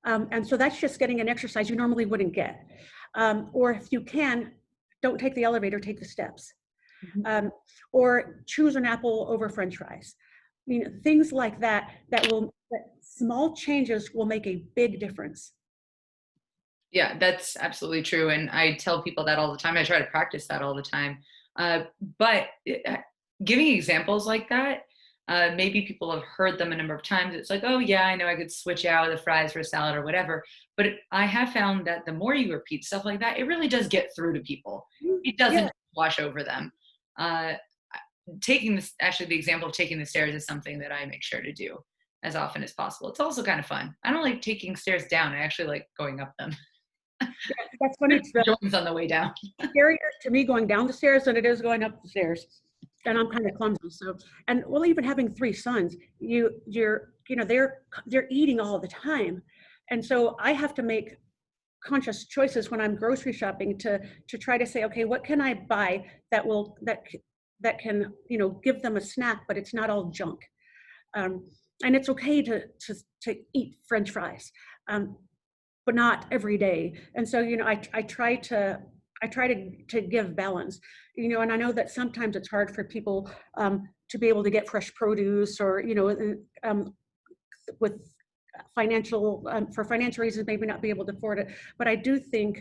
And so that's just getting an exercise you normally wouldn't get. Or if you can, don't take the elevator, take the steps. Or choose an apple over French fries. I mean, things like that, that small changes will make a big difference. Yeah, that's absolutely true. And I tell people that all the time. I try to practice that all the time. But giving examples like that, maybe people have heard them a number of times. It's like, oh, yeah, I know I could switch out the fries for a salad or whatever. But I have found that the more you repeat stuff like that, it really does get through to people. It doesn't Yeah. wash over them. Uh, Taking this, actually, the example of taking the stairs is something that I make sure to do as often as possible. It's also kind of fun. I don't like taking stairs down. I actually like going up them. That's when it's Joins on the way down. scarier to me going down the stairs than it is going up the stairs. And I'm kind of clumsy. So, and well, even having 3 sons, they're eating all the time. And so I have to make conscious choices when I'm grocery shopping to try to say, okay, what can I buy that can, give them a snack, but it's not all junk. And it's okay to eat French fries. But not every day. And so, I try to give balance, and I know that sometimes it's hard for people to be able to get fresh produce or, with for financial reasons, maybe not be able to afford it. But I do think,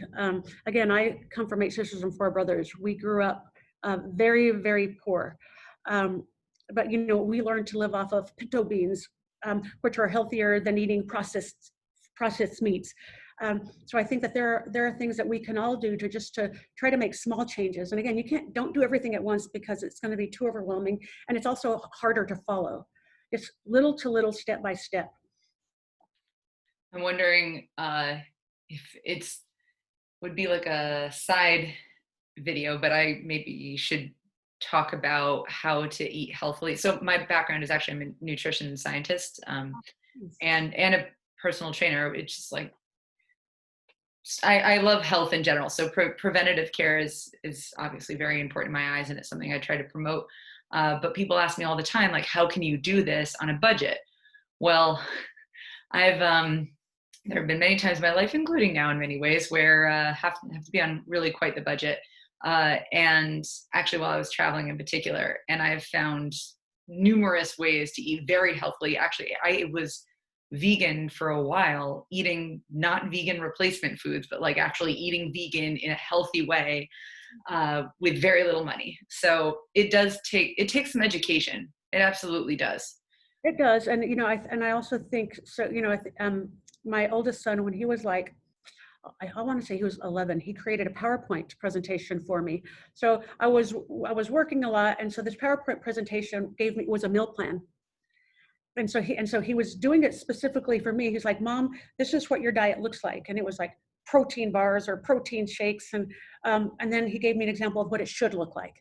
again, I come from 8 sisters and 4 brothers. We grew up very, very poor. But, we learned to live off of pinto beans, which are healthier than eating processed meats. So I think that there are things that we can all do to try to make small changes. And again, don't do everything at once because it's going to be too overwhelming, and it's also harder to follow. It's little to little, step by step. I'm wondering if it's would be like a side video, but I maybe should talk about how to eat healthily. So my background is actually I'm a nutrition scientist and a personal trainer. It's just like I love health in general. So preventative care is obviously very important in my eyes, and it's something I try to promote. But people ask me all the time, like, how can you do this on a budget? Well, I've there have been many times in my life, including now in many ways, where have to be on really quite the budget. And actually, while I was traveling in particular, and I've found numerous ways to eat very healthily. Actually, I was vegan for a while, eating not vegan replacement foods, but like actually eating vegan in a healthy way with very little money. So it takes some education. It absolutely does. It does. And, I also think, so, my oldest son, when he was like, I want to say he was 11, he created a PowerPoint presentation for me. So I was working a lot. And so this PowerPoint presentation was a meal plan. And so he was doing it specifically for me. He's like, Mom, this is what your diet looks like. And it was like protein bars or protein shakes. And then he gave me an example of what it should look like.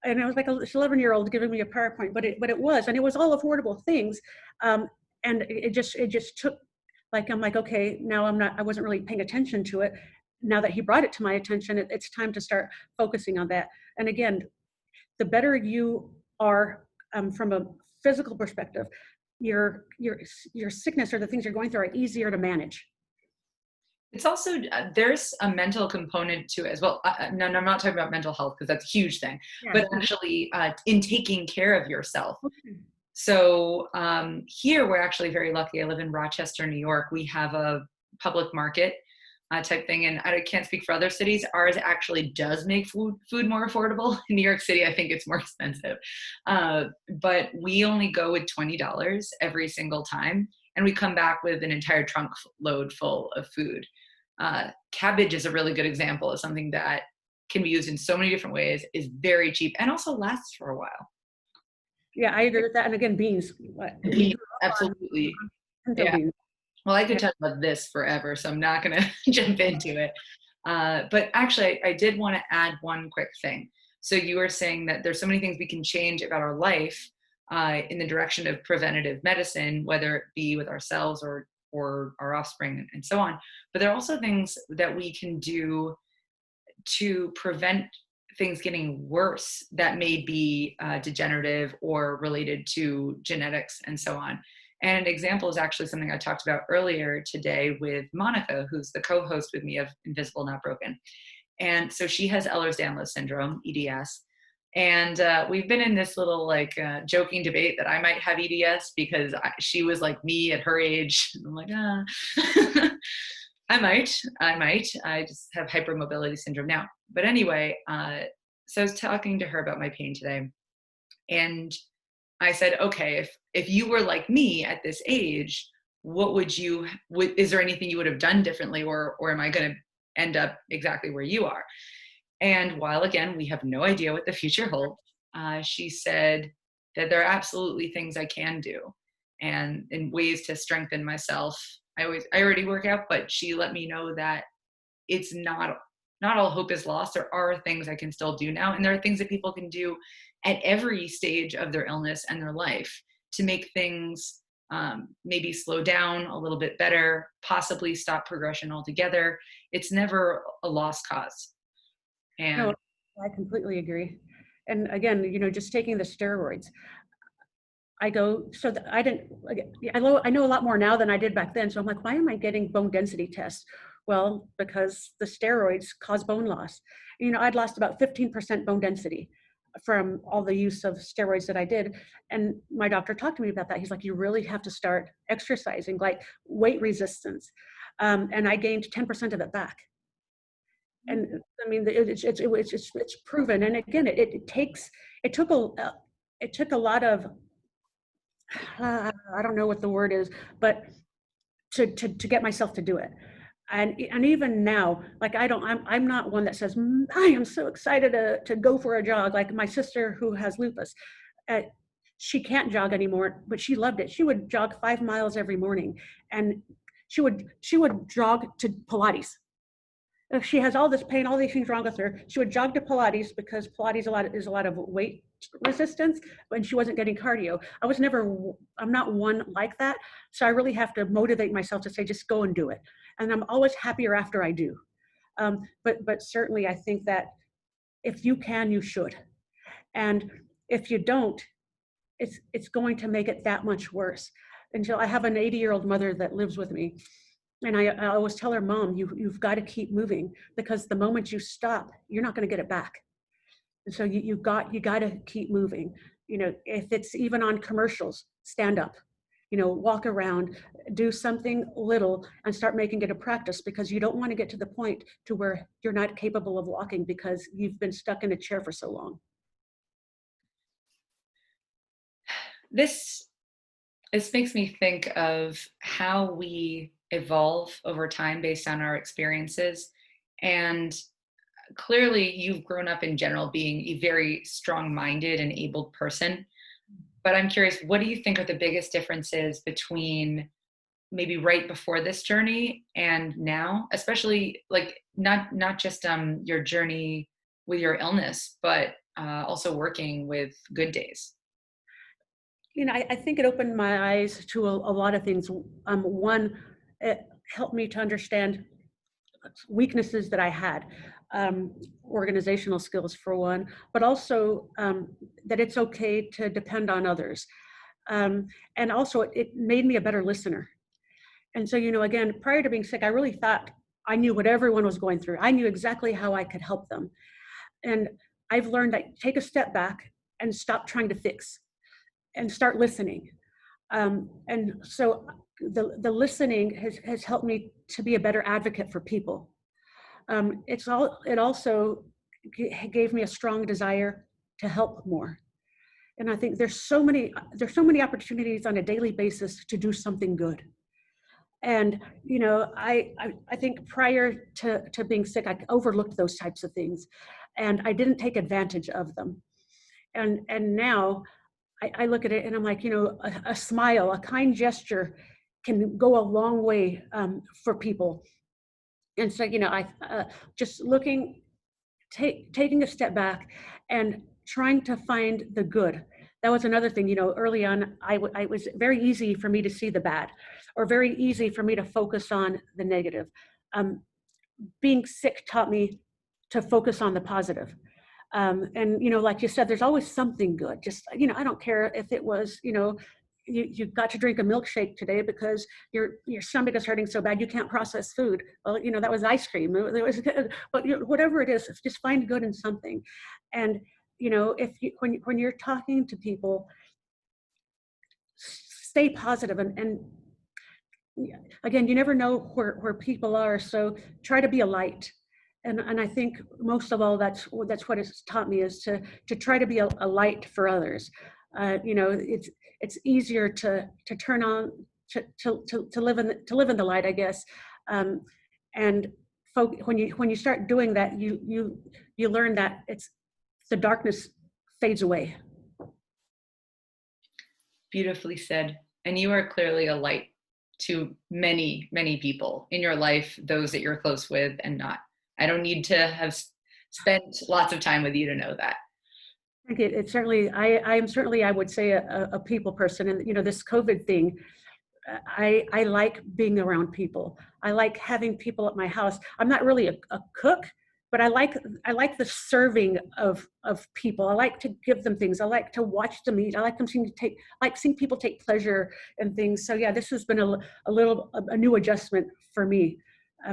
And I was like, this 11-year-old giving me a PowerPoint, but it was, and it was all affordable things. And it just took, like, I'm like, okay, now I wasn't really paying attention to it. Now that he brought it to my attention, it's time to start focusing on that. And again, the better you are from a physical perspective, your sickness or the things you're going through are easier to manage. It's also there's a mental component to it as well. No, I'm not talking about mental health because that's a huge thing, Yeah. but actually in taking care of yourself. Okay. So here we're actually very lucky. I live in Rochester, New York. We have a public market type thing, and I can't speak for other cities. Ours actually does make food more affordable. In New York City, I think it's more expensive, but we only go with $20 every single time, and we come back with an entire trunk load full of food. Cabbage is a really good example of something that can be used in so many different ways, is very cheap, and also lasts for a while. Yeah, I agree with that. And again, beans. We Beans, grew up on absolutely. pinto Yeah. beans. Well, I could Yeah. talk about this forever, so I'm not going to jump into it. But actually, I did want to add one quick thing. So you were saying that there's so many things we can change about our life in the direction of preventative medicine, whether it be with ourselves or our offspring and so on. But there are also things that we can do to prevent things getting worse that may be degenerative or related to genetics and so on. And an example is actually something I talked about earlier today with Monica, who's the co-host with me of Invisible Not Broken. And so she has Ehlers-Danlos syndrome, EDS. And we've been in this little joking debate that I might have EDS because she was like me at her age. And I'm like, I might. I just have hypermobility syndrome now. But anyway, so I was talking to her about my pain today. And I said, okay, if you were like me at this age, what is there anything you would have done differently, or am I going to end up exactly where you are? And while again, we have no idea what the future holds, she said that there are absolutely things I can do and in ways to strengthen myself. I already work out, but she let me know that it's not all hope is lost. There are things I can still do now. And there are things that people can do at every stage of their illness and their life to make things maybe slow down a little bit better, possibly stop progression altogether. It's never a lost cause. No, And I completely agree. And again, just taking the steroids, I go, so I didn't, I know a lot more now than I did back then. So I'm like, why am I getting bone density tests? Well, because the steroids cause bone loss. I'd lost about 15% bone density from all the use of steroids that I did. And my doctor talked to me about that. He's like, you really have to start exercising, like weight resistance. And I gained 10% of it back. And I mean, it's proven. And again, it took a lot of, I don't know what the word is, but to get myself to do it. And even now, like I'm not one that says, I am so excited to go for a jog. Like my sister who has lupus, she can't jog anymore, but she loved it. She would jog 5 miles every morning, and she would jog to Pilates. If she has all this pain, all these things wrong with her, she would jog to Pilates because Pilates is a lot of weight resistance, and she wasn't getting cardio. I'm not one like that. So I really have to motivate myself to say, just go and do it. And I'm always happier after I do. But certainly I think that if you can, you should. And if you don't, it's going to make it that much worse. Until I have an 80-year-old mother that lives with me. And I always tell her, Mom, you've got to keep moving, because the moment you stop, you're not going to get it back. And so you got to keep moving. If it's even on commercials, stand up, walk around, do something little, and start making it a practice, because you don't want to get to the point to where you're not capable of walking because you've been stuck in a chair for so long. this makes me think of how we evolve over time based on our experiences. And clearly you've grown up in general being a very strong-minded and abled person. But I'm curious, what do you think are the biggest differences between maybe right before this journey and now, especially like not just your journey with your illness, but also working with good days? I think it opened my eyes to a lot of things. One, it helped me to understand weaknesses that I had, organizational skills for one, but also that it's okay to depend on others. And also it made me a better listener. And so, again, prior to being sick, I really thought I knew what everyone was going through. I knew exactly how I could help them. And I've learned that take a step back and stop trying to fix and start listening. And so the listening has helped me to be a better advocate for people. It also gave me a strong desire to help more. And I think there's so many opportunities on a daily basis to do something good. And I think prior to being sick, I overlooked those types of things, and I didn't take advantage of them. And now I look at it and I'm like, a smile, a kind gesture can go a long way for people. And so, I just taking a step back and trying to find the good. That was another thing, early on, I was very easy for me to see the bad, or very easy for me to focus on the negative. Um, Being sick taught me to focus on the positive. And like you said, there's always something good. Just I don't care if it was you got to drink a milkshake today because your stomach is hurting so bad you can't process food. Well, that was ice cream. It was, but whatever it is, just find good in something. And if when you're talking to people, stay positive and again, you never know where people are, so try to be a light. And I think most of all, that's what it's taught me, is to try to be a light for others. It's easier to turn on to live in the light, I guess. And when you start doing that, you learn that the darkness fades away. Beautifully said. And you are clearly a light to many, many people in your life, those that you're close with and not. I don't need to have spent lots of time with you to know that. I think it certainly, I am certainly, I would say, a people person. And, this COVID thing, I like being around people. I like having people at my house. I'm not really a cook, but I like the serving of people. I like to give them things. I like to watch them eat. I like seeing people take pleasure in things. So yeah, this has been a new adjustment for me.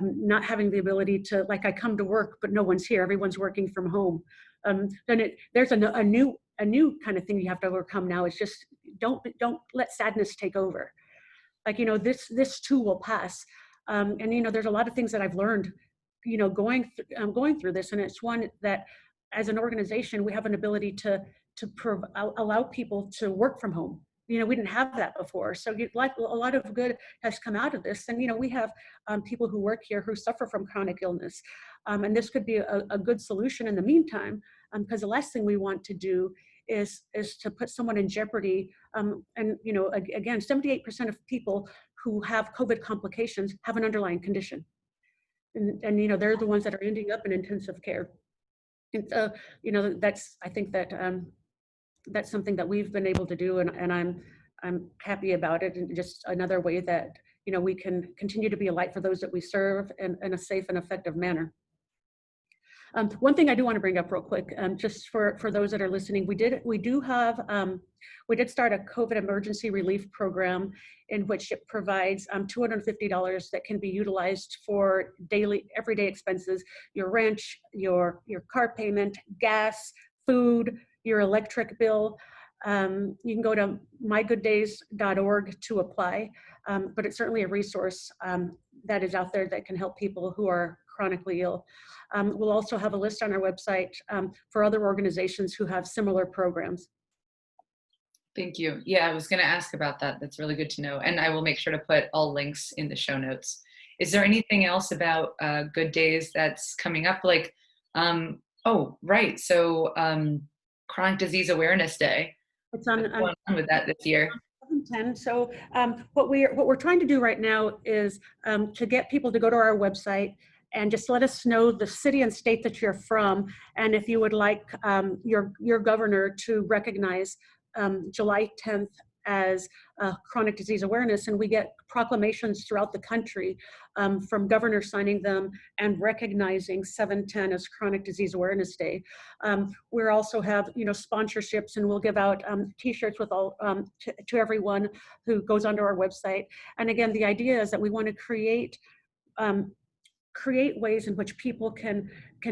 Not having the ability to, like, I come to work, but no one's here. Everyone's working from home. Then there's a new kind of thing you have to overcome now. Is just don't let sadness take over. Like, this too will pass. And there's a lot of things that I've learned, going through this, and it's one that, as an organization, we have an ability to allow people to work from home. We didn't have that before, so like a lot of good has come out of this. And we have people who work here who suffer from chronic illness, and this could be a good solution in the meantime, because the last thing we want to do is to put someone in jeopardy. And again, 78% of people who have COVID complications have an underlying condition, and they're the ones that are ending up in intensive care. And so I think that that's something that we've been able to do, and I'm happy about it, and just another way that we can continue to be a light for those that we serve in a safe and effective manner. One thing I do want to bring up real quick, just for those that are listening, we did start a COVID emergency relief program, in which it provides $250 that can be utilized for everyday expenses: your rent, your car payment, gas, food, your electric bill. You can go to mygooddays.org to apply, but it's certainly a resource that is out there that can help people who are chronically ill. We'll also have a list on our website for other organizations who have similar programs. Thank you. Yeah, I was going to ask about that. That's really good to know. And I will make sure to put all links in the show notes. Is there anything else about Good Days that's coming up? Like, oh, right. So Chronic Disease Awareness Day. What's going on with that this year? 2010. So what we're trying to do right now is to get people to go to our website and just let us know the city and state that you're from, and if you would like your governor to recognize July 10th as Chronic Disease Awareness. And we get proclamations throughout the country from governors signing them and recognizing 7/10 as Chronic Disease Awareness Day. We also have sponsorships, and we'll give out t-shirts with all to everyone who goes onto our website. And again, the idea is that we want to create ways in which people can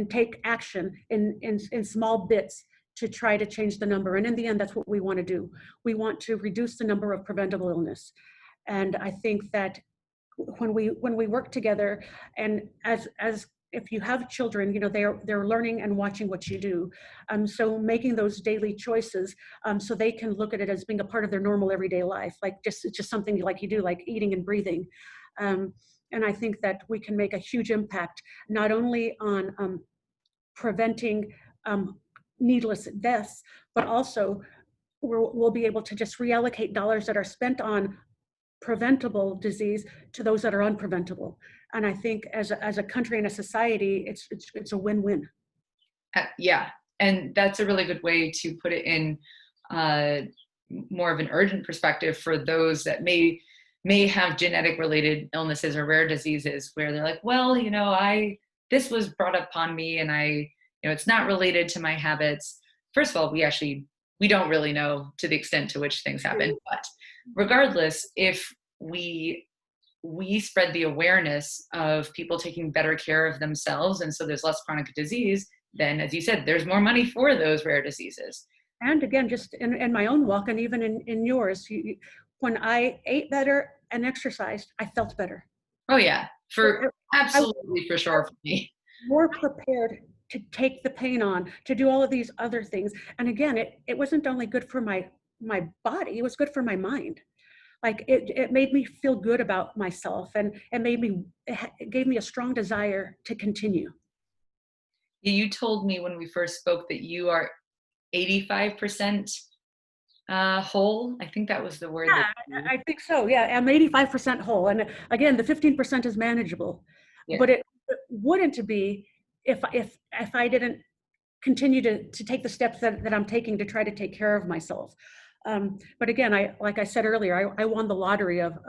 take action in small bits to try to change the number. And in the end, that's what we want to do. We want to reduce the number of preventable illness. And I think that when we work together, and as if you have children, they're learning and watching what you do. So making those daily choices, so they can look at it as being a part of their normal everyday life, like it's just something like you do, like eating and breathing. And I think that we can make a huge impact, not only on preventing needless deaths, but also we'll be able to just reallocate dollars that are spent on preventable disease to those that are unpreventable. And I think as a country and a society, it's a win-win. Yeah, and that's a really good way to put it in more of an urgent perspective for those that may have genetic related illnesses or rare diseases, where they're like, well, this was brought upon me, and it's not related to my habits. First of all, we don't really know to the extent to which things happen, but regardless, if we spread the awareness of people taking better care of themselves, and so there's less chronic disease, then, as you said, there's more money for those rare diseases. And again, just in my own walk, and even in yours, when I ate better and exercised, I felt better. Oh yeah, absolutely, for sure, for me. More prepared to take the pain on, to do all of these other things. And again, it wasn't only good for my body, it was good for my mind. Like it made me feel good about myself, and it gave me a strong desire to continue. You told me when we first spoke that you are 85% whole. I think that was the word. Yeah, I think so. Yeah, I'm 85% whole. And again, the 15% is manageable. Yeah. But it wouldn't be if I didn't continue to take the steps that I'm taking to try to take care of myself. But again, like I said earlier, I won the lottery of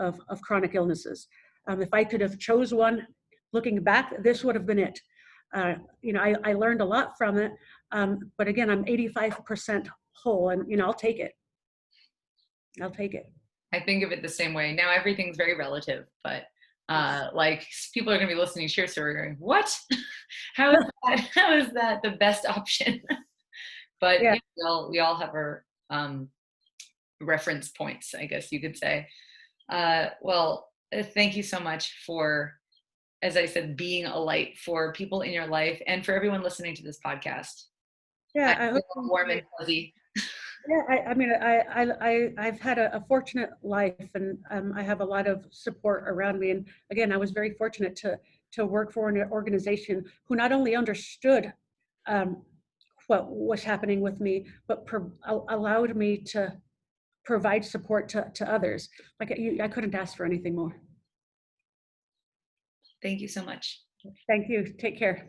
chronic illnesses. If I could have chose one, looking back, this would have been it. I learned a lot from it. But again, I'm 85% whole, and I'll take it. I'll take it. I think of it the same way. Now everything's very relative, but like people are going to be listening to your story going, what? How is that the best option? But yeah. We all have our reference points, I guess you could say. Well, thank you so much for, as I said, being a light for people in your life and for everyone listening to this podcast. Yeah, I hope warm and fuzzy. Yeah, I've had a fortunate life, and I have a lot of support around me. And again, I was very fortunate to work for an organization who not only understood what was happening with me, but allowed me to provide support to others. Like I couldn't ask for anything more. Thank you so much. Thank you. Take care.